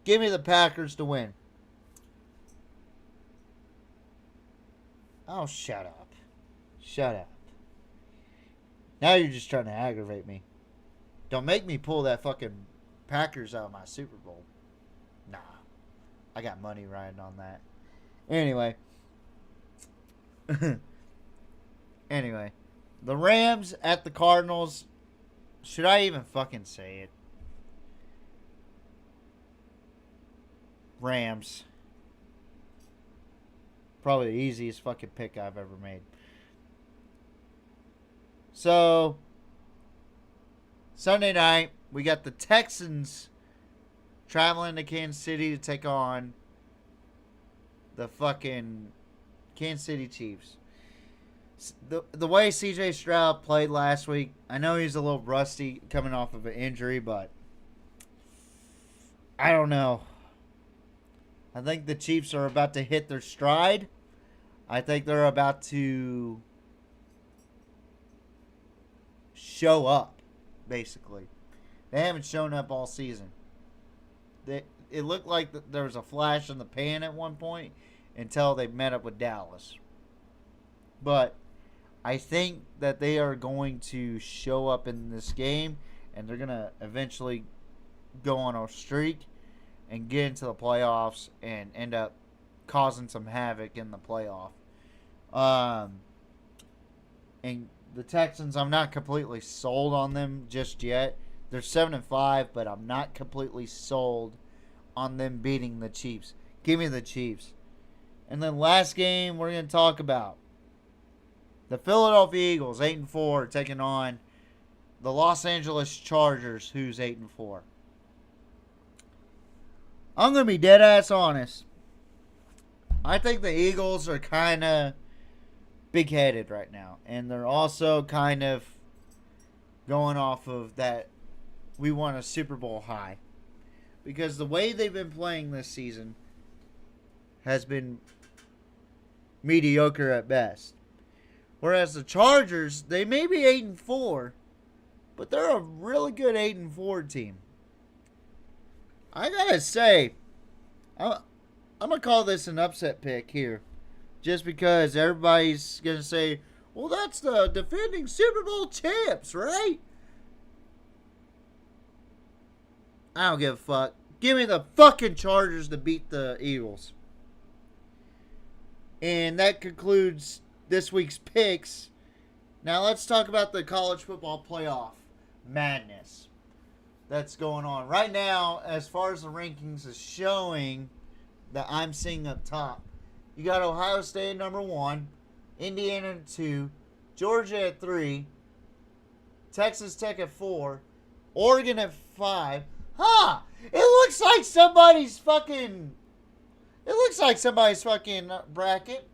Give me the Packers to win. Oh, shut up. Now you're just trying to aggravate me. Don't make me pull that fucking Packers out of my Super Bowl. Nah. I got money riding on that. Anyway. The Rams at the Cardinals. Should I even fucking say it? Rams. Probably the easiest fucking pick I've ever made. So, Sunday night, we got the Texans traveling to Kansas City to take on the fucking Kansas City Chiefs. The way CJ Stroud played last week, I know he's a little rusty coming off of an injury, but I don't know. I think the Chiefs are about to hit their stride. I think they're about to show up, basically. They haven't shown up all season. It looked like there was a flash in the pan at one point until they met up with Dallas. But I think that they are going to show up in this game, and they're going to eventually go on a streak and get into the playoffs and end up causing some havoc in the playoff. And the Texans, I'm not completely sold on them just yet. They're 7-5, but I'm not completely sold on them beating the Chiefs. Give me the Chiefs. And then last game we're going to talk about the Philadelphia Eagles, 8-4, taking on the Los Angeles Chargers, who's 8-4. I'm going to be dead ass honest. I think the Eagles are kind of big-headed right now. And they're also kind of going off of that we want a Super Bowl high. Because the way they've been playing this season has been mediocre at best. Whereas the Chargers, they may be 8-4, but they're a really good 8-4 team. I gotta say, I'm gonna call this an upset pick here, just because everybody's gonna say, "Well, that's the defending Super Bowl champs, right?" I don't give a fuck. Give me the fucking Chargers to beat the Eagles. And that concludes this week's picks. Now let's talk about the college football playoff madness that's going on. Right now, as far as the rankings is showing that I'm seeing up top, you got Ohio State at number 1, Indiana at 2, Georgia at 3, Texas Tech at 4, Oregon at 5. Huh! It looks like somebody's fucking bracket.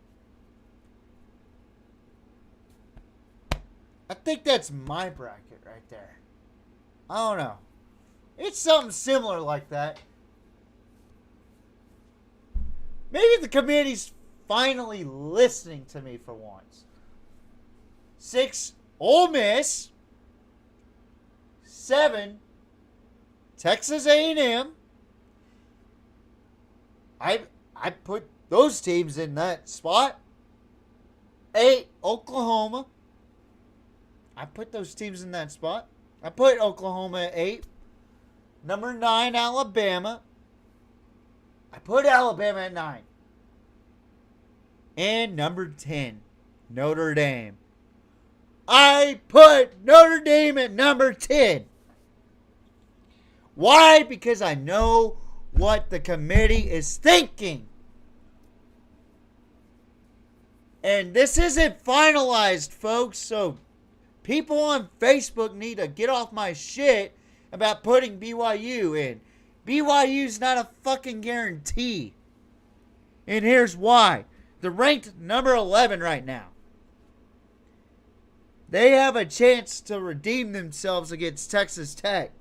I think that's my bracket right there. I don't know. It's something similar like that. Maybe the committee's finally listening to me for once. 6, Ole Miss. 7, Texas A&M. I put those teams in that spot. 8, Oklahoma. I put those teams in that spot. I put Oklahoma at 8. Number 9, Alabama. I put Alabama at 9. And number 10, Notre Dame. I put Notre Dame at number 10. Why? Because I know what the committee is thinking. And this isn't finalized, folks, so people on Facebook need to get off my shit about putting BYU in. BYU's not a fucking guarantee. And here's why. They're ranked number 11 right now. They have a chance to redeem themselves against Texas Tech.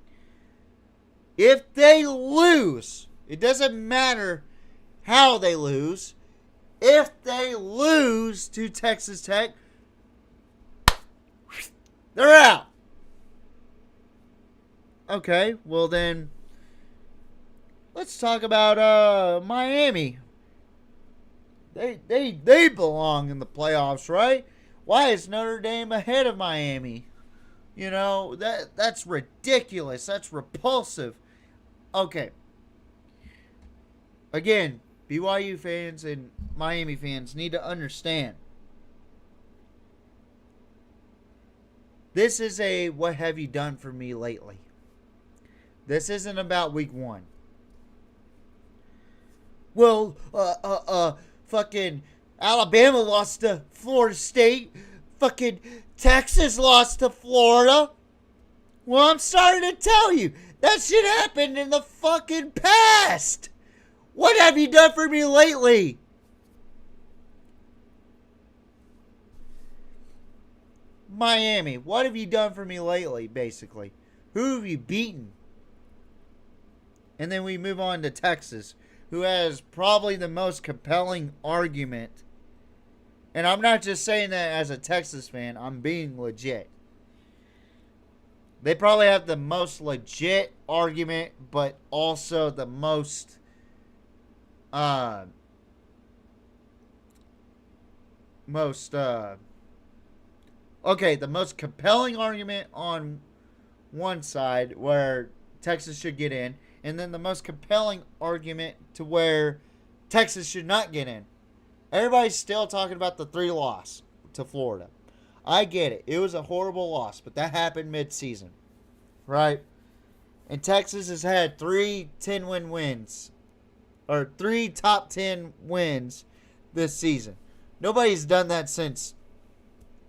If they lose, it doesn't matter how they lose. If they lose to Texas Tech, they're out. Okay, well then, let's talk about Miami. They belong in the playoffs, right? Why is Notre Dame ahead of Miami? You know, that's ridiculous. That's repulsive. Okay. Again, BYU fans and Miami fans need to understand. This is a what have you done for me lately. This isn't about week 1. Well, fucking Alabama lost to Florida State. Fucking Texas lost to Florida. Well, I'm sorry to tell you, that shit happened in the fucking past. What have you done for me lately? Miami, what have you done for me lately, basically? Who have you beaten? And then we move on to Texas, who has probably the most compelling argument. And I'm not just saying that as a Texas fan. I'm being legit. They probably have the most legit argument, but also the most uh most okay, the most compelling argument on one side where Texas should get in, and then the most compelling argument to where Texas should not get in. Everybody's still talking about the 3 loss to Florida. I get it. It was a horrible loss, but that happened mid-season, right? And Texas has had 3 10-win wins, or 3 top 10 wins this season. Nobody's done that since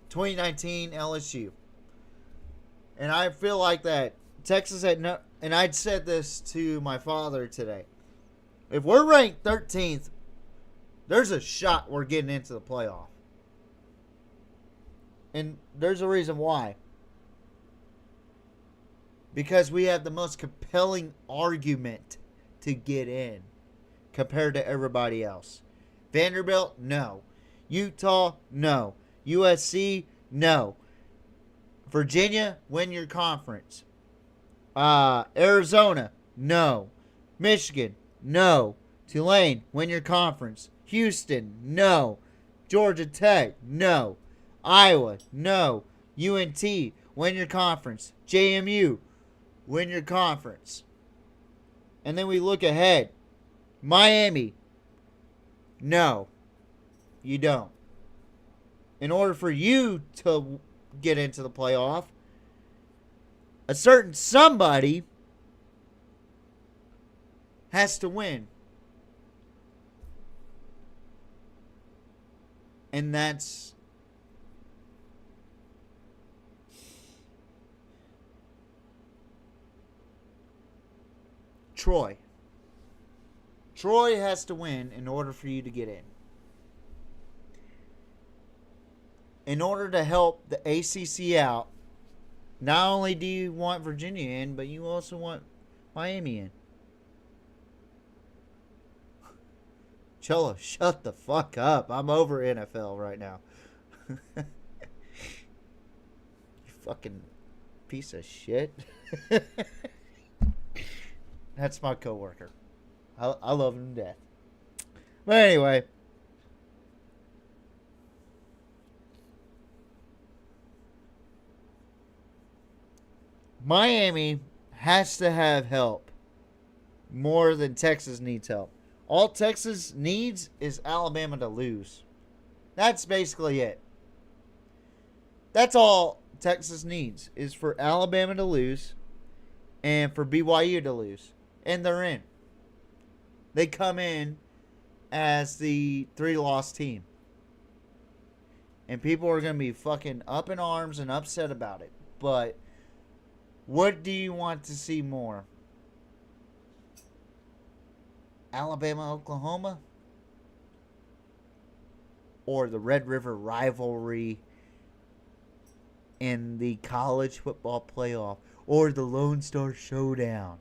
2019 LSU. And I feel like that Texas had no, and I'd said this to my father today. If we're ranked 13th, there's a shot we're getting into the playoff. And there's a reason why. Because we have the most compelling argument to get in compared to everybody else. Vanderbilt, no. Utah, no. USC, no. Virginia, win your conference. Arizona, no. Michigan, no. Tulane, win your conference. Houston, no. Georgia Tech, no. Iowa, no. UNT, win your conference. JMU, win your conference. And then we look ahead. Miami, no. You don't. In order for you to get into the playoff, a certain somebody has to win. And that's Troy. Troy has to win in order for you to get in. In order to help the ACC out, not only do you want Virginia in, but you also want Miami in. Cholo, shut the fuck up. I'm over NFL right now. You fucking piece of shit. That's my coworker. I love him to death. But anyway. Miami has to have help more than Texas needs help. All Texas needs is Alabama to lose. That's basically it. That's all Texas needs is for Alabama to lose and for BYU to lose. And they're in. They come in as the 3-loss team. And people are going to be fucking up in arms and upset about it. But what do you want to see more? Alabama, Oklahoma? Or the Red River rivalry in the college football playoff? Or the Lone Star Showdown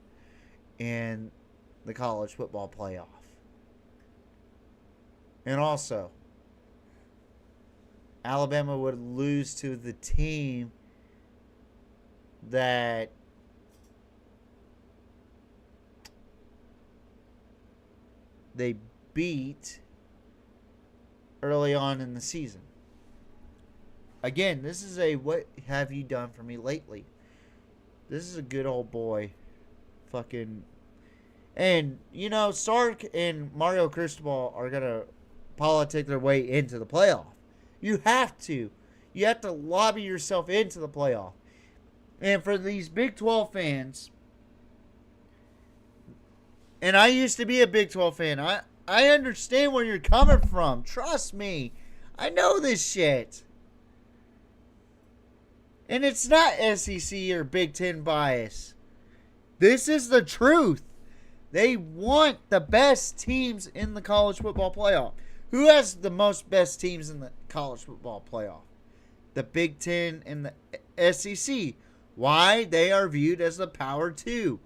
in the college football playoff? And also, Alabama would lose to the team that they beat early on in the season. Again, this is a what have you done for me lately? This is a good old boy. Fucking. And, you know, Sark and Mario Cristobal are going to politic their way into the playoff. You have to. You have to lobby yourself into the playoff. And for these Big 12 fans, and I used to be a Big 12 fan, I understand where you're coming from. Trust me. I know this shit. And it's not SEC or Big 10 bias. This is the truth. They want the best teams in the college football playoff. Who has the most best teams in the college football playoff? The Big 10 and the SEC. Why? They are viewed as the Power 2.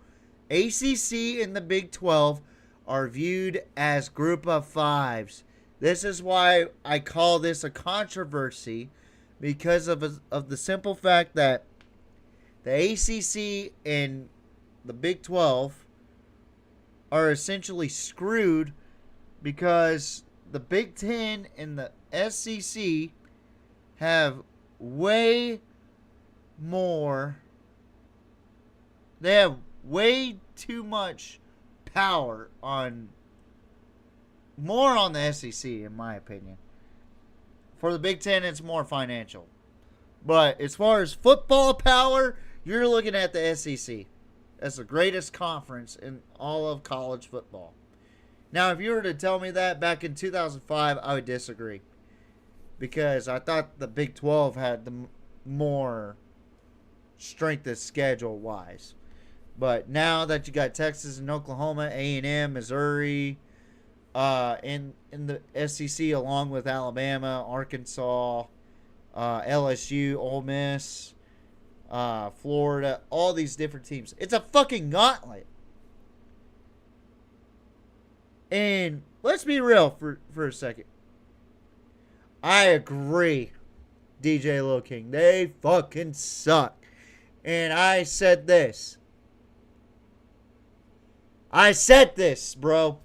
ACC and the Big 12 are viewed as Group of Fives. This is why I call this a controversy, because of the simple fact that the ACC and the Big 12 are essentially screwed because the Big 10 and the SEC have way more. They have way too much power on. More on the SEC, in my opinion. For the Big 10, it's more financial. But as far as football power, you're looking at the SEC. That's the greatest conference in all of college football. Now, if you were to tell me that back in 2005, I would disagree. Because I thought the Big 12 had the more strength of schedule-wise. But now that you got Texas and Oklahoma, A&M, Missouri, in the SEC, along with Alabama, Arkansas, LSU, Ole Miss, Florida, all these different teams. It's a fucking gauntlet. And let's be real for a second. I agree, DJ Lil King. They fucking suck. And I said this, bro.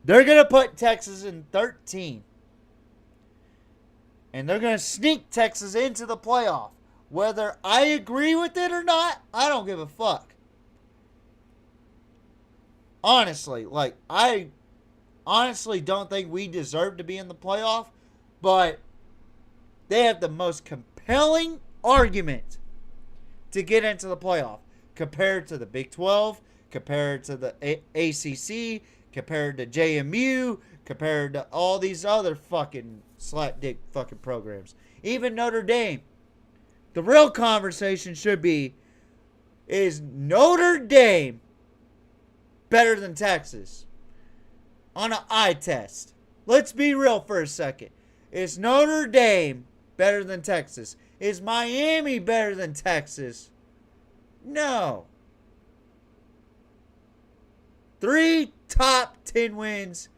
They're going to put Texas in 13. And they're going to sneak Texas into the playoff. Whether I agree with it or not, I don't give a fuck. Honestly, I honestly don't think we deserve to be in the playoff. But they have the most compelling argument to get into the playoff. Compared to the Big 12, compared to the ACC, compared to JMU, compared to all these other fucking slapdick fucking programs. Even Notre Dame. The real conversation should be, is Notre Dame better than Texas? On an eye test. Let's be real for a second. Is Notre Dame better than Texas? Is Miami better than Texas? No. 3 top 10 wins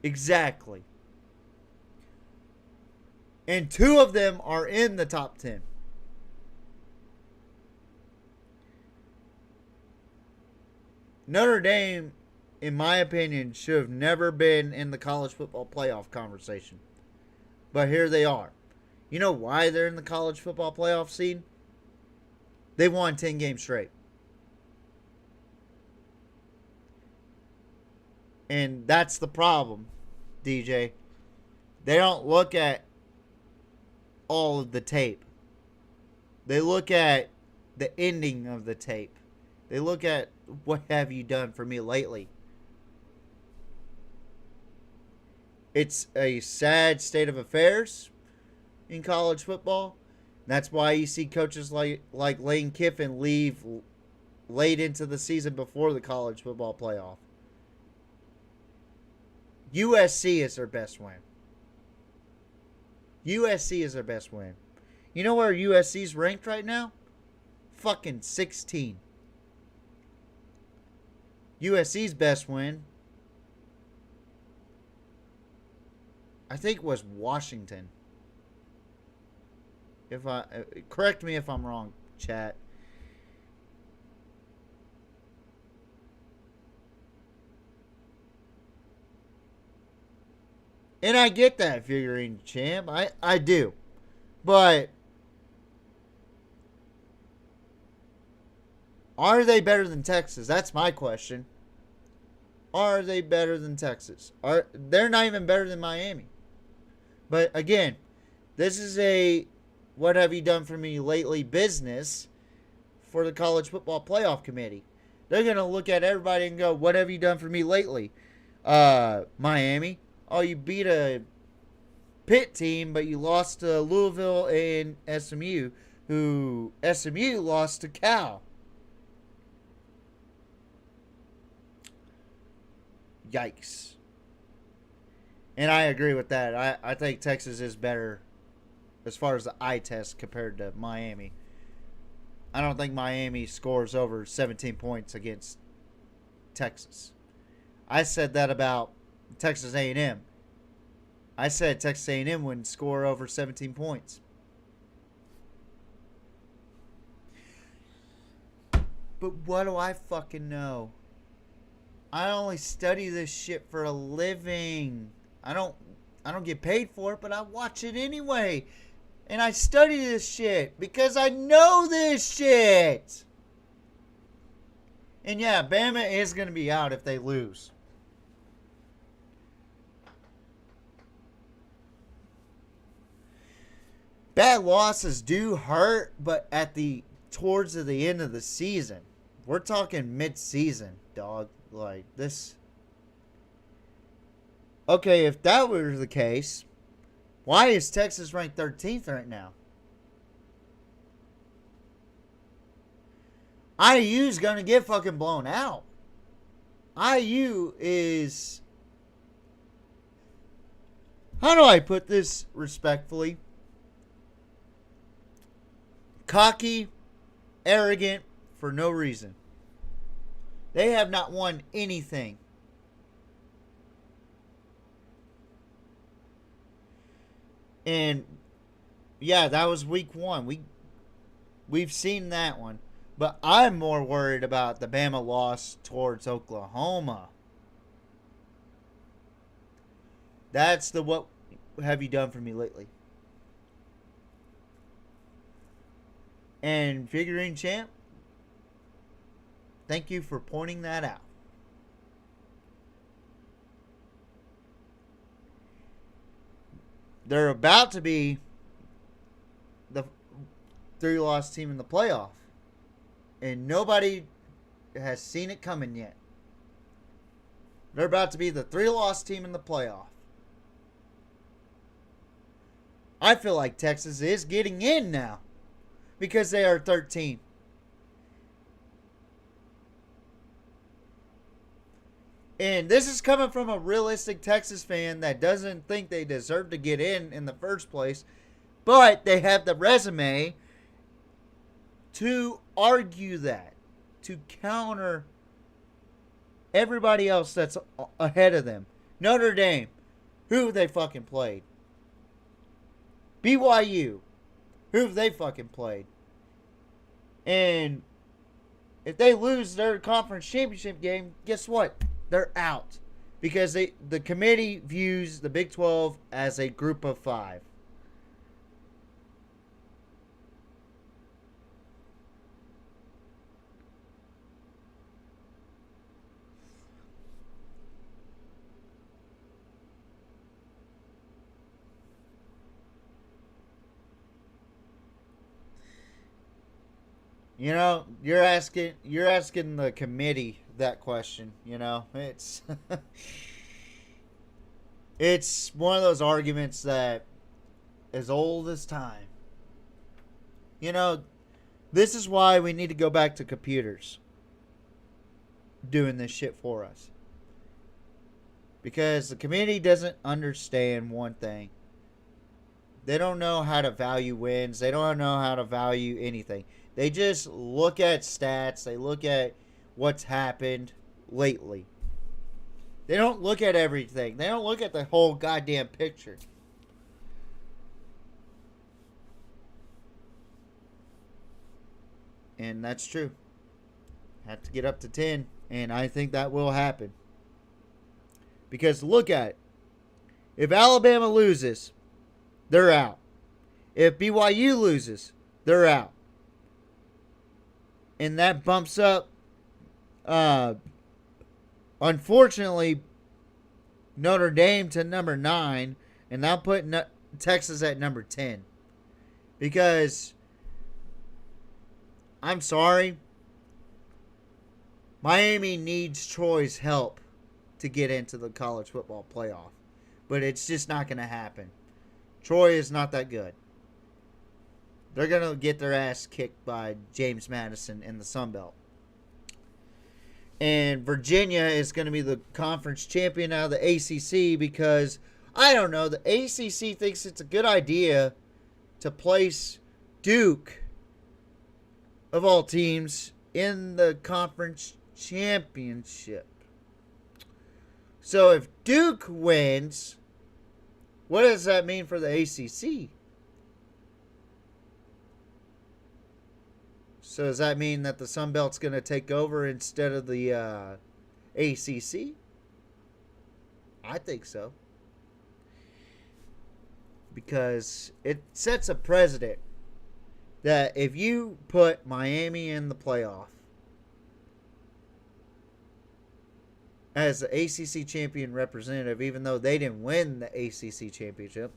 exactly. And 2 of them are in the top 10. Notre Dame, in my opinion, should have never been in the college football playoff conversation. But here they are. You know why they're in the college football playoff scene? They won 10 games straight. And that's the problem, DJ. They don't look at all of the tape. They look at the ending of the tape. They look at, what have you done for me lately? It's a sad state of affairs in college football. That's why you see coaches like Lane Kiffin leave late into the season before the college football playoff. USC is their best win. USC is their best win. You know where USC's ranked right now? Fucking 16. USC's best win, I think, was Washington. Correct me if I'm wrong, chat. And I get that, figurine champ. I do. But are they better than Texas? That's my question. Are they better than Texas? They're not even better than Miami. But again, this is a what have you done for me lately business for the college football playoff committee. They're going to look at everybody and go, what have you done for me lately? Miami. Oh, you beat a Pitt team, but you lost to Louisville and SMU, who SMU lost to Cal. Yikes. And I agree with that. I think Texas is better as far as the eye test compared to Miami. I don't think Miami scores over 17 points against Texas. I said that about Texas A&M. I said Texas A&M wouldn't score over 17 points. But what do I fucking know? I only study this shit for a living. I don't get paid for it, but I watch it anyway. And I study this shit because I know this shit. And yeah, Bama is going to be out if they lose. Bad losses do hurt, but towards the end of the season. We're talking mid-season, dog. Like this. Okay, if that were the case, why is Texas ranked 13th right now? IU's going to get fucking blown out. IU is... How do I put this respectfully? Cocky, arrogant, for no reason. They have not won anything. And yeah, that was week 1. We've seen that one. But I'm more worried about the Bama loss towards Oklahoma. That's the what have you done for me lately? And Figurine Champ, thank you for pointing that out. They're about to be the 3-loss team in the playoff. And nobody has seen it coming yet. They're about to be the 3-loss team in the playoff. I feel like Texas is getting in now because they are 13. And this is coming from a realistic Texas fan that doesn't think they deserve to get in the first place. But they have the resume to argue that, to counter everybody else that's ahead of them. Notre Dame, who have they fucking played? BYU, who have they fucking played? And if they lose their conference championship game, guess what? They're out. Because the committee views the Big 12 as a group of 5. You know, you're asking the committee that question, you know. It's it's one of those arguments that is old as time. You know, this is why we need to go back to computers doing this shit for us. Because the committee doesn't understand one thing. They don't know how to value wins. They don't know how to value anything. They just look at stats. They look at what's happened lately. They don't look at everything. They don't look at the whole goddamn picture. And that's true. Have to get up to 10. And I think that will happen. Because look at it. If Alabama loses, they're out. If BYU loses, they're out. And that bumps up, unfortunately, Notre Dame to number 9. And now put Texas at number 10. Because, I'm sorry, Miami needs Troy's help to get into the college football playoff. But it's just not going to happen. Troy is not that good. They're going to get their ass kicked by James Madison in the Sun Belt. And Virginia is going to be the conference champion out of the ACC because, I don't know, the ACC thinks it's a good idea to place Duke, of all teams, in the conference championship. So if Duke wins, what does that mean for the ACC? So does that mean that the Sun Belt's going to take over instead of the ACC? I think so. Because it sets a precedent that if you put Miami in the playoff as the ACC champion representative, even though they didn't win the ACC championship,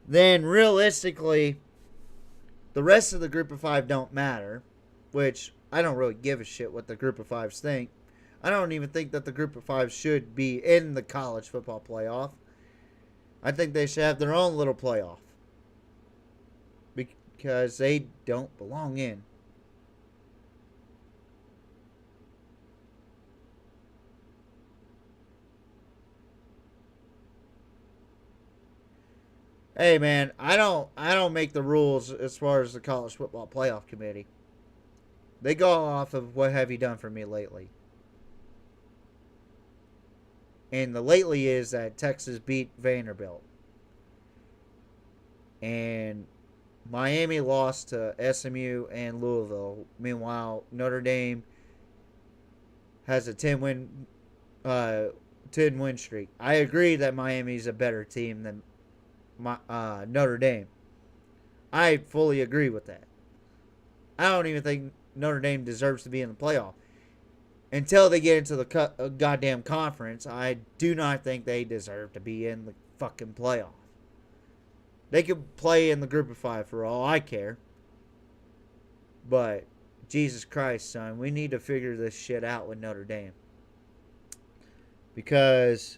then realistically, the rest of the group of five don't matter, which I don't really give a shit what the group of fives think. I don't even think that the group of five should be in the college football playoff. I think they should have their own little playoff because they don't belong in. Hey man, I don't make the rules as far as the college football playoff committee. They go off of what have you done for me lately. And the lately is that Texas beat Vanderbilt. And Miami lost to SMU and Louisville. Meanwhile, Notre Dame has a 10-win streak. I agree that Miami's a better team than Notre Dame. I fully agree with that. I don't even think Notre Dame deserves to be in the playoff. Until they get into the goddamn conference, I do not think they deserve to be in the fucking playoff. They could play in the group of five for all I care. But, Jesus Christ, son, we need to figure this shit out with Notre Dame. Because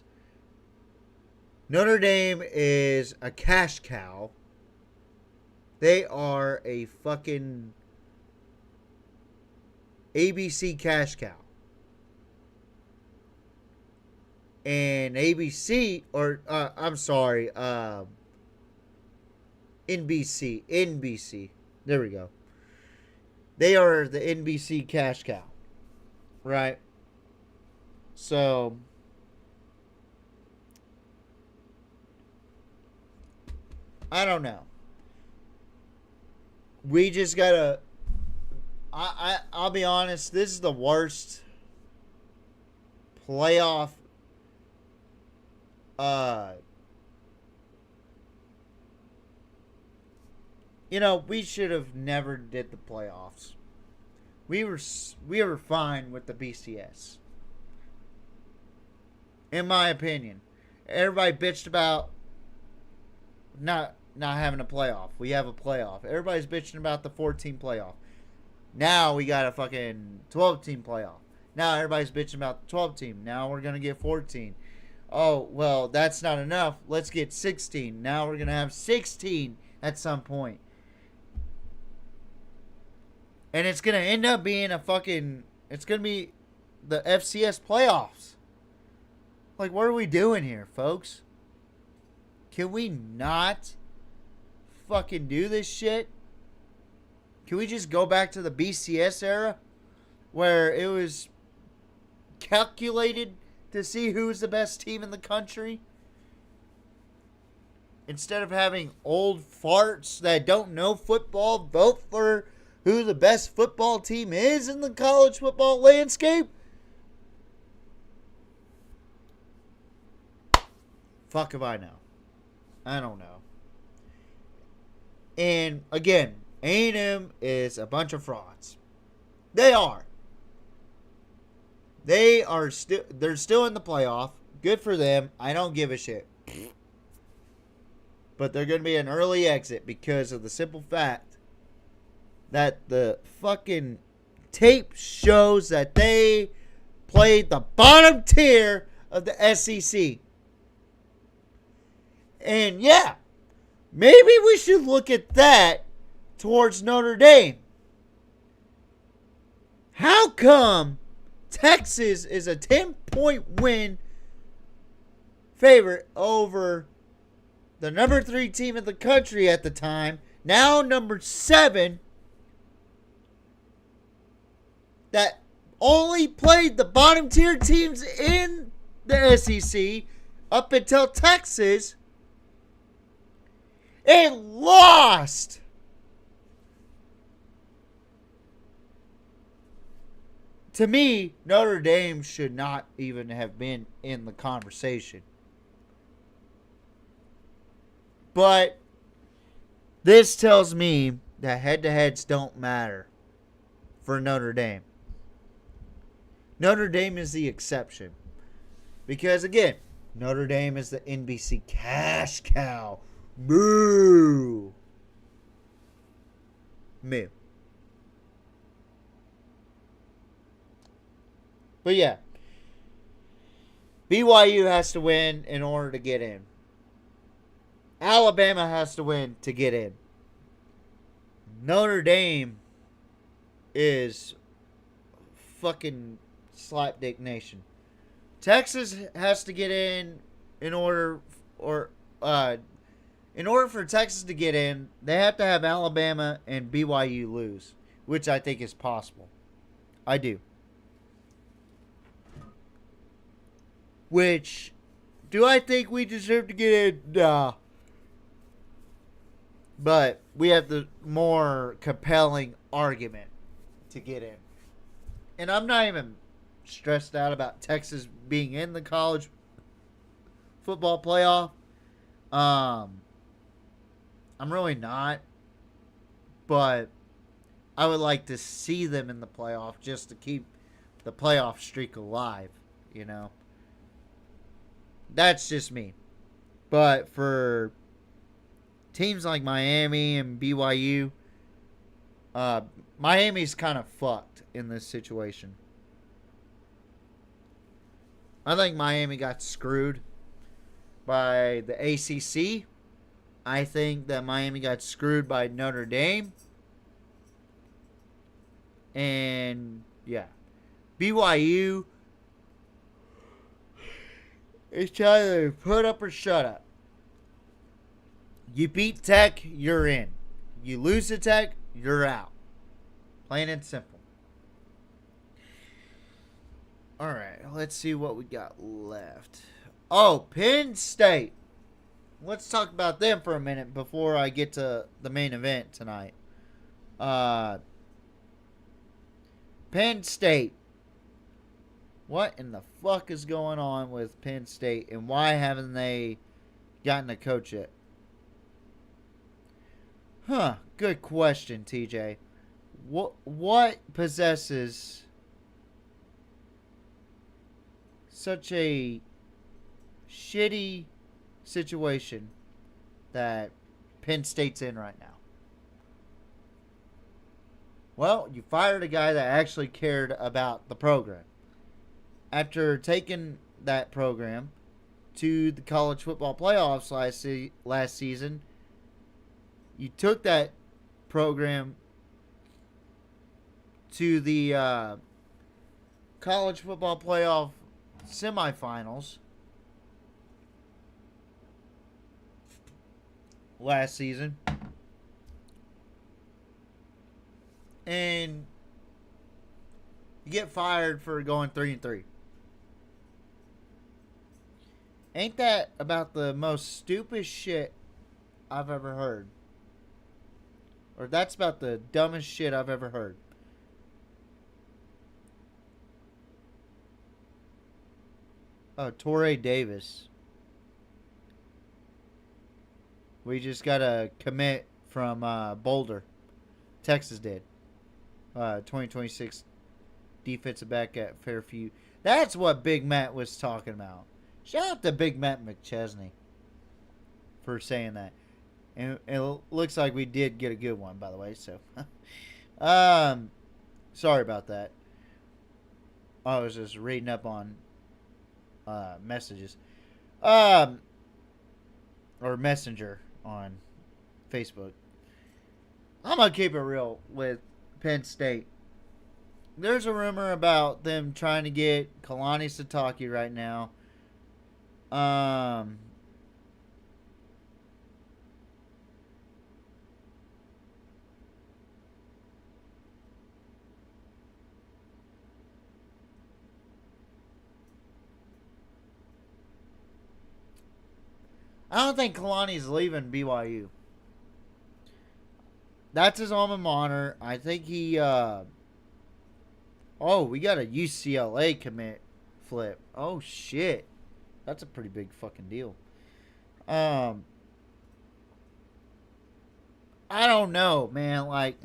Notre Dame is a cash cow. They are a fucking ABC cash cow. And ABC, or I'm sorry, NBC. There we go. They are the NBC cash cow. Right? So, I don't know. We just gotta. I'll be honest. This is the worst playoff. We should have never did the playoffs. We were fine with the BCS. In my opinion, everybody bitched about not having a playoff. We have a playoff. Everybody's bitching about the 14 playoff. Now we got a fucking 12-team playoff. Now everybody's bitching about the 12 team. Now we're going to get 14. Oh, well, that's not enough. Let's get 16. Now we're going to have 16 at some point. And it's going to end up being it's going to be the FCS playoffs. Like, what are we doing here, folks? Can we not fucking do this shit? Can we just go back to the BCS era where it was calculated to see who's the best team in the country? Instead of having old farts that don't know football vote for who the best football team is in the college football landscape? Fuck if I know. I don't know. And again, A&M is a bunch of frauds. They are. They're still in the playoff. Good for them. I don't give a shit. But they're going to be an early exit because of the simple fact that the fucking tape shows that they played the bottom tier of the SEC. And yeah, maybe we should look at that towards Notre Dame. How come Texas is a 10-point win favorite over the number 3 team in the country at the time, now number 7, that only played the bottom tier teams in the SEC up until Texas, and lost to me, Notre Dame should not even have been in the conversation. But this tells me that head-to-heads don't matter for Notre Dame. Notre Dame is the exception. Because, again, Notre Dame is the NBC cash cow. Boo! Moo. But, yeah. BYU has to win in order to get in. Alabama has to win to get in. Notre Dame is fucking slapdick nation. Texas has to get in order for Texas to get in, they have to have Alabama and BYU lose, which I think is possible. I do. Which, do I think we deserve to get in? Nah. But we have the more compelling argument to get in. And I'm not even stressed out about Texas being in the college football playoff. I'm really not. But I would like to see them in the playoff just to keep the playoff streak alive, you know. That's just me. But for teams like Miami and BYU, Miami's kind of fucked in this situation. I think Miami got screwed by the ACC. I think that Miami got screwed by Notre Dame. And, yeah. BYU, it's either put up or shut up. You beat Tech, you're in. You lose to Tech, you're out. Plain and simple. Alright, let's see what we got left. Oh, Penn State. Let's talk about them for a minute before I get to the main event tonight. Penn State. What in the fuck is going on with Penn State, and why haven't they gotten a coach yet? Huh, good question, TJ. What possesses such a shitty situation that Penn State's in right now? Well, you fired a guy that actually cared about the program. After taking that program to the college football playoffs last season, you took that program to the college football playoff semifinals last season. And you get fired for going 3-3. Ain't that about the most stupid shit I've ever heard? Or that's about the dumbest shit I've ever heard. Oh, Torrey Davis. We just got a commit from Boulder. Texas did. 2026 defensive back at Fairview. That's what Big Matt was talking about. Shout out to Big Matt McChesney for saying that. And it looks like we did get a good one, by the way. So, sorry about that. I was just reading up on messages. Or Messenger on Facebook. I'm going to keep it real with Penn State. There's a rumor about them trying to get Kalani Sitake right now. I don't think Kalani's leaving BYU. That's his alma mater. I think he Oh, we got a UCLA commit flip. Oh shit, that's a pretty big fucking deal. I don't know, man. Like,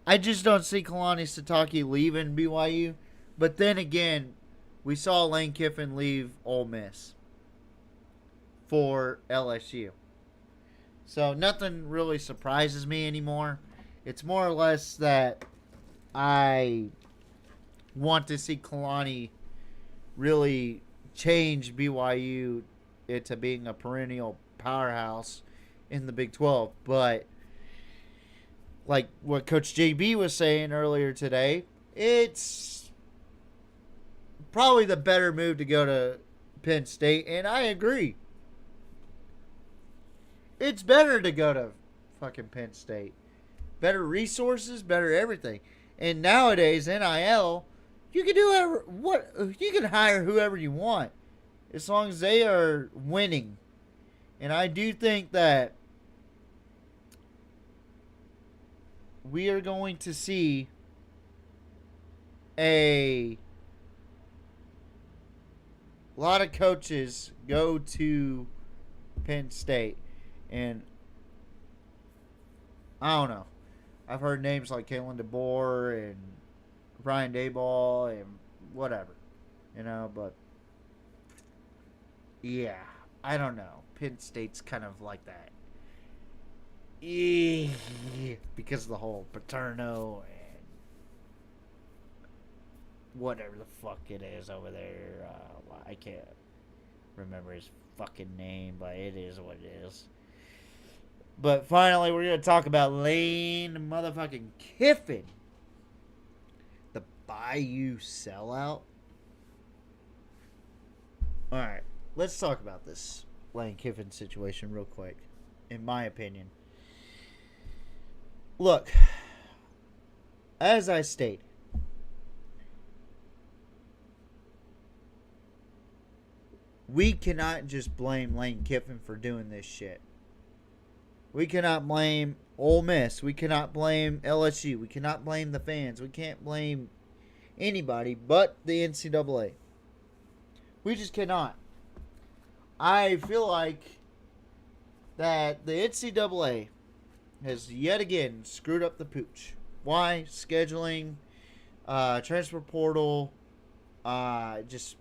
I just don't see Kalani Sitake leaving BYU. But then again, we saw Lane Kiffin leave Ole Miss for LSU. So nothing really surprises me anymore. It's more or less that I want to see Kalani really change BYU into being a perennial powerhouse in the Big 12. But like what Coach JB was saying earlier today, it's probably the better move to go to Penn State, and I agree. It's better to go to fucking Penn State. Better resources, better everything. And nowadays, NIL, you can do you can hire whoever you want as long as they are winning. And I do think that we are going to see a lot of coaches go to Penn State. And I don't know. I've heard names like Kalen DeBoer and Brian Dayball and whatever. But yeah, I don't know. Penn State's kind of like that. Because of the whole Paterno and whatever the fuck it is over there. I can't remember his fucking name, but it is what it is. But finally, we're going to talk about Lane motherfucking Kiffin. The Bayou Sellout. Alright, let's talk about this Lane Kiffin situation real quick. In my opinion. Look, as I stated, we cannot just blame Lane Kiffin for doing this shit. We cannot blame Ole Miss. We cannot blame LSU. We cannot blame the fans. We can't blame anybody but the NCAA. We just cannot. I feel like that the NCAA has yet again screwed up the pooch. Why? Scheduling, transfer portal, just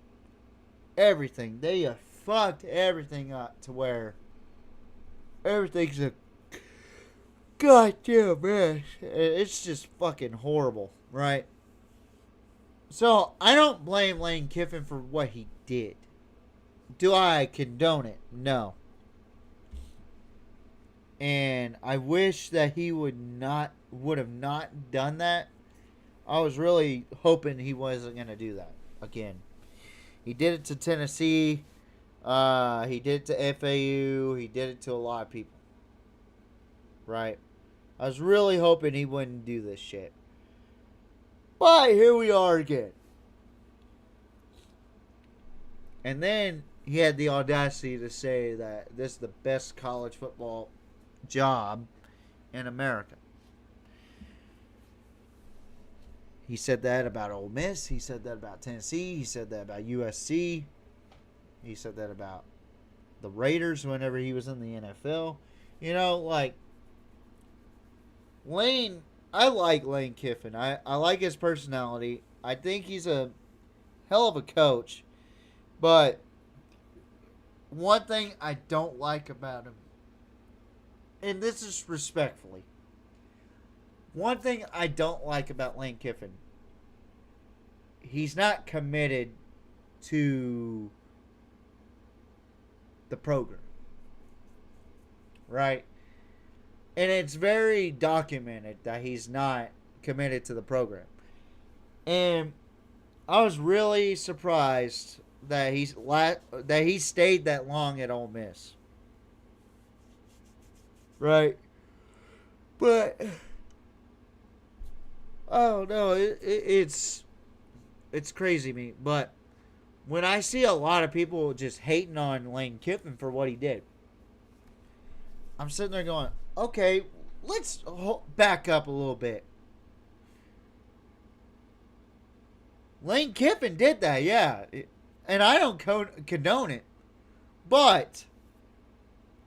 everything. They have fucked everything up to where everything's a goddamn mess. It's just fucking horrible, right? So, I don't blame Lane Kiffin for what he did. Do I condone it? No. And I wish that he would have not done that. I was really hoping he wasn't going to do that again. He did it to Tennessee. He did it to FAU. He did it to a lot of people. Right? I was really hoping he wouldn't do this shit. But here we are again. And then he had the audacity to say that this is the best college football job in America. He said that about Ole Miss. He said that about Tennessee. He said that about USC. He said that about the Raiders whenever he was in the NFL. Lane, I like Lane Kiffin. I like his personality. I think he's a hell of a coach. But one thing I don't like about him, and this is respectfully, one thing I don't like about Lane Kiffin, he's not committed to the program. Right? And it's very documented that he's not committed to the program. And I was really surprised that he stayed that long at Ole Miss. Right? But I don't know. It's crazy to me. But when I see a lot of people just hating on Lane Kiffin for what he did, I'm sitting there going, okay, let's back up a little bit. Lane Kiffin did that, yeah. And I don't condone it. But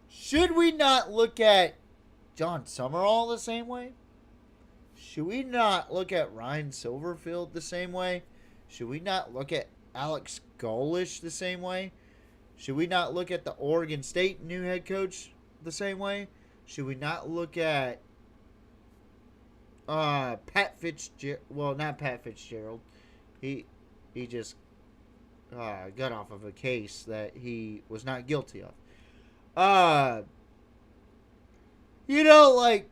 should we not look at John Summerall the same way? Should we not look at Ryan Silverfield the same way? Should we not look at Alex Golish the same way? Should we not look at the Oregon State new head coach the same way? Should we not look at Pat Fitzgerald? Well, not Pat Fitzgerald. He just got off of a case that he was not guilty of. Like,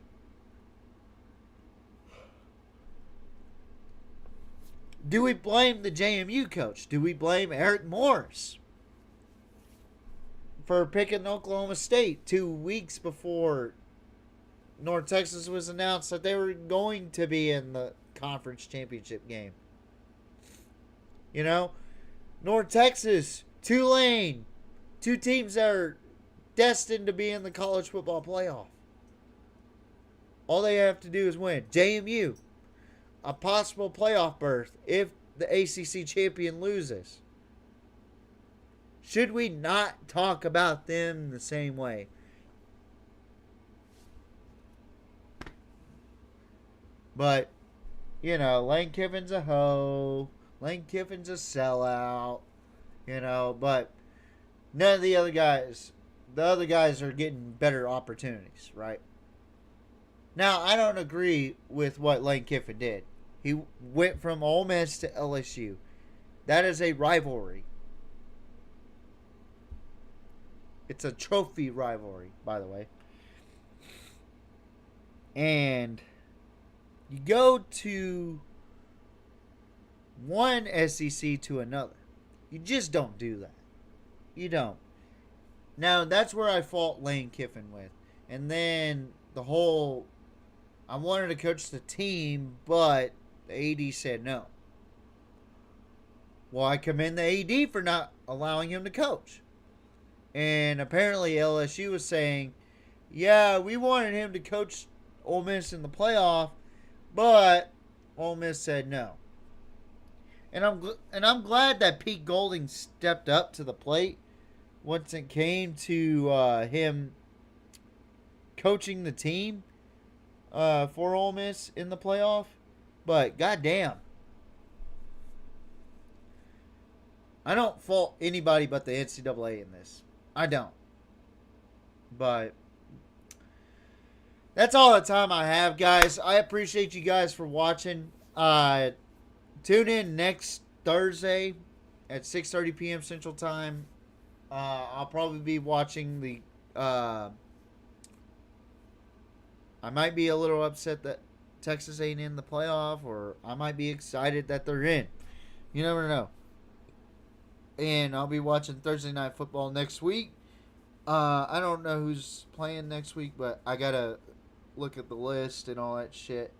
do we blame the JMU coach? Do we blame Eric Morris for picking Oklahoma State 2 weeks before North Texas was announced that they were going to be in the conference championship game? North Texas, Tulane, 2 teams that are destined to be in the college football playoff. All they have to do is win. JMU, a possible playoff berth if the ACC champion loses. Should we not talk about them the same way? But, Lane Kiffin's a hoe. Lane Kiffin's a sellout. But none of the other guys are getting better opportunities, right? Now, I don't agree with what Lane Kiffin did. He went from Ole Miss to LSU. That is a rivalry. It's a trophy rivalry, by the way. And you go to one SEC to another. You just don't do that. You don't. Now, that's where I fault Lane Kiffin with. And then the whole, I wanted to coach the team, but the AD said no. Well, I commend the AD for not allowing him to coach. And apparently LSU was saying, yeah, we wanted him to coach Ole Miss in the playoff, but Ole Miss said no. And I'm glad that Pete Golding stepped up to the plate once it came to him coaching the team for Ole Miss in the playoff. But goddamn, I don't fault anybody but the NCAA in this. I don't. But that's all the time I have, guys. I appreciate you guys for watching. Tune in next Thursday at 6:30 p.m. Central Time. I'll probably be watching the... I might be a little upset that Texas ain't in the playoff, or I might be excited that they're in. You never know. And I'll be watching Thursday Night Football next week. I don't know who's playing next week, but I got to look at the list and all that shit.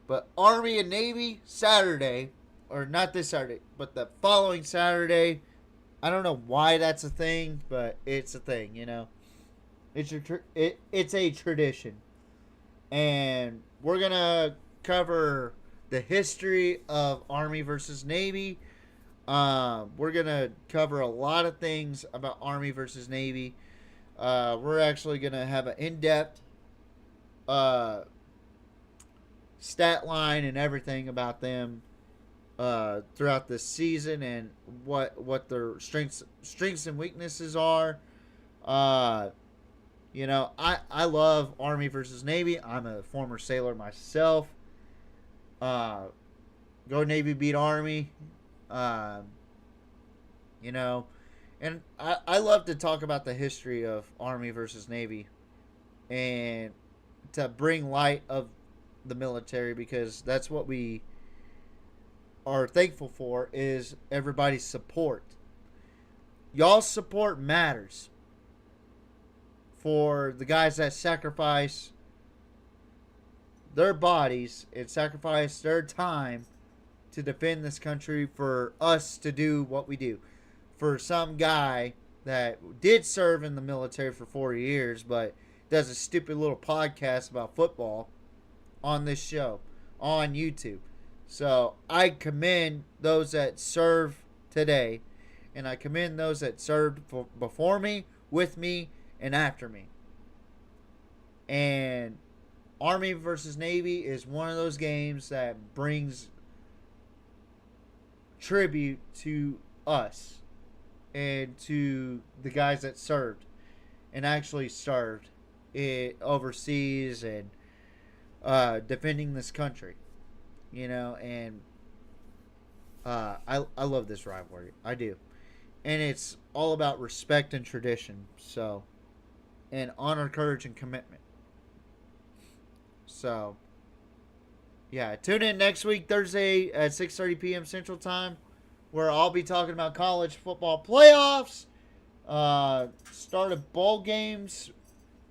But Army and Navy, Saturday, or not this Saturday, but the following Saturday. I don't know why that's a thing, but it's a thing, It's a tradition. And we're going to cover the history of Army versus Navy. We're going to cover a lot of things about Army versus Navy. We're actually going to have an in-depth stat line and everything about them throughout the season and what their strengths and weaknesses are. I love Army versus Navy. I'm a former sailor myself. Go Navy, beat Army. And I love to talk about the history of Army versus Navy and to bring light of the military, because that's what we are thankful for, is everybody's support. Y'all's support matters for the guys that sacrifice their bodies and sacrifice their time to defend this country, for us to do what we do. For some guy that did serve in the military for 4 years but does a stupid little podcast about football on this show on YouTube. So I commend those that serve today, and I commend those that served before me, with me, and after me. And Army versus Navy is one of those games that brings tribute to us and to the guys that served and actually served it overseas and defending this country. And I love this rivalry. I do. And it's all about respect and tradition. So, and honor, courage, and commitment. So, yeah, tune in next week, Thursday at 6:30 p.m. Central Time, where I'll be talking about college football playoffs, start of bowl games.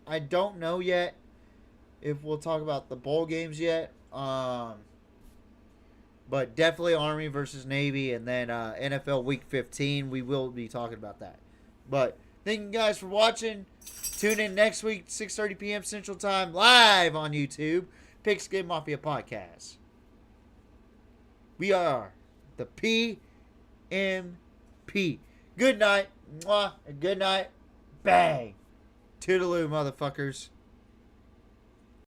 I don't know yet if we'll talk about the bowl games yet. But definitely Army versus Navy, and then NFL Week 15. We will be talking about that. But thank you guys for watching. Tune in next week, 6:30 p.m. Central Time, live on YouTube. Pigskin Mafia Podcast. We are the PMP. Good night. Mwah, and good night. Bang. Toodaloo, motherfuckers.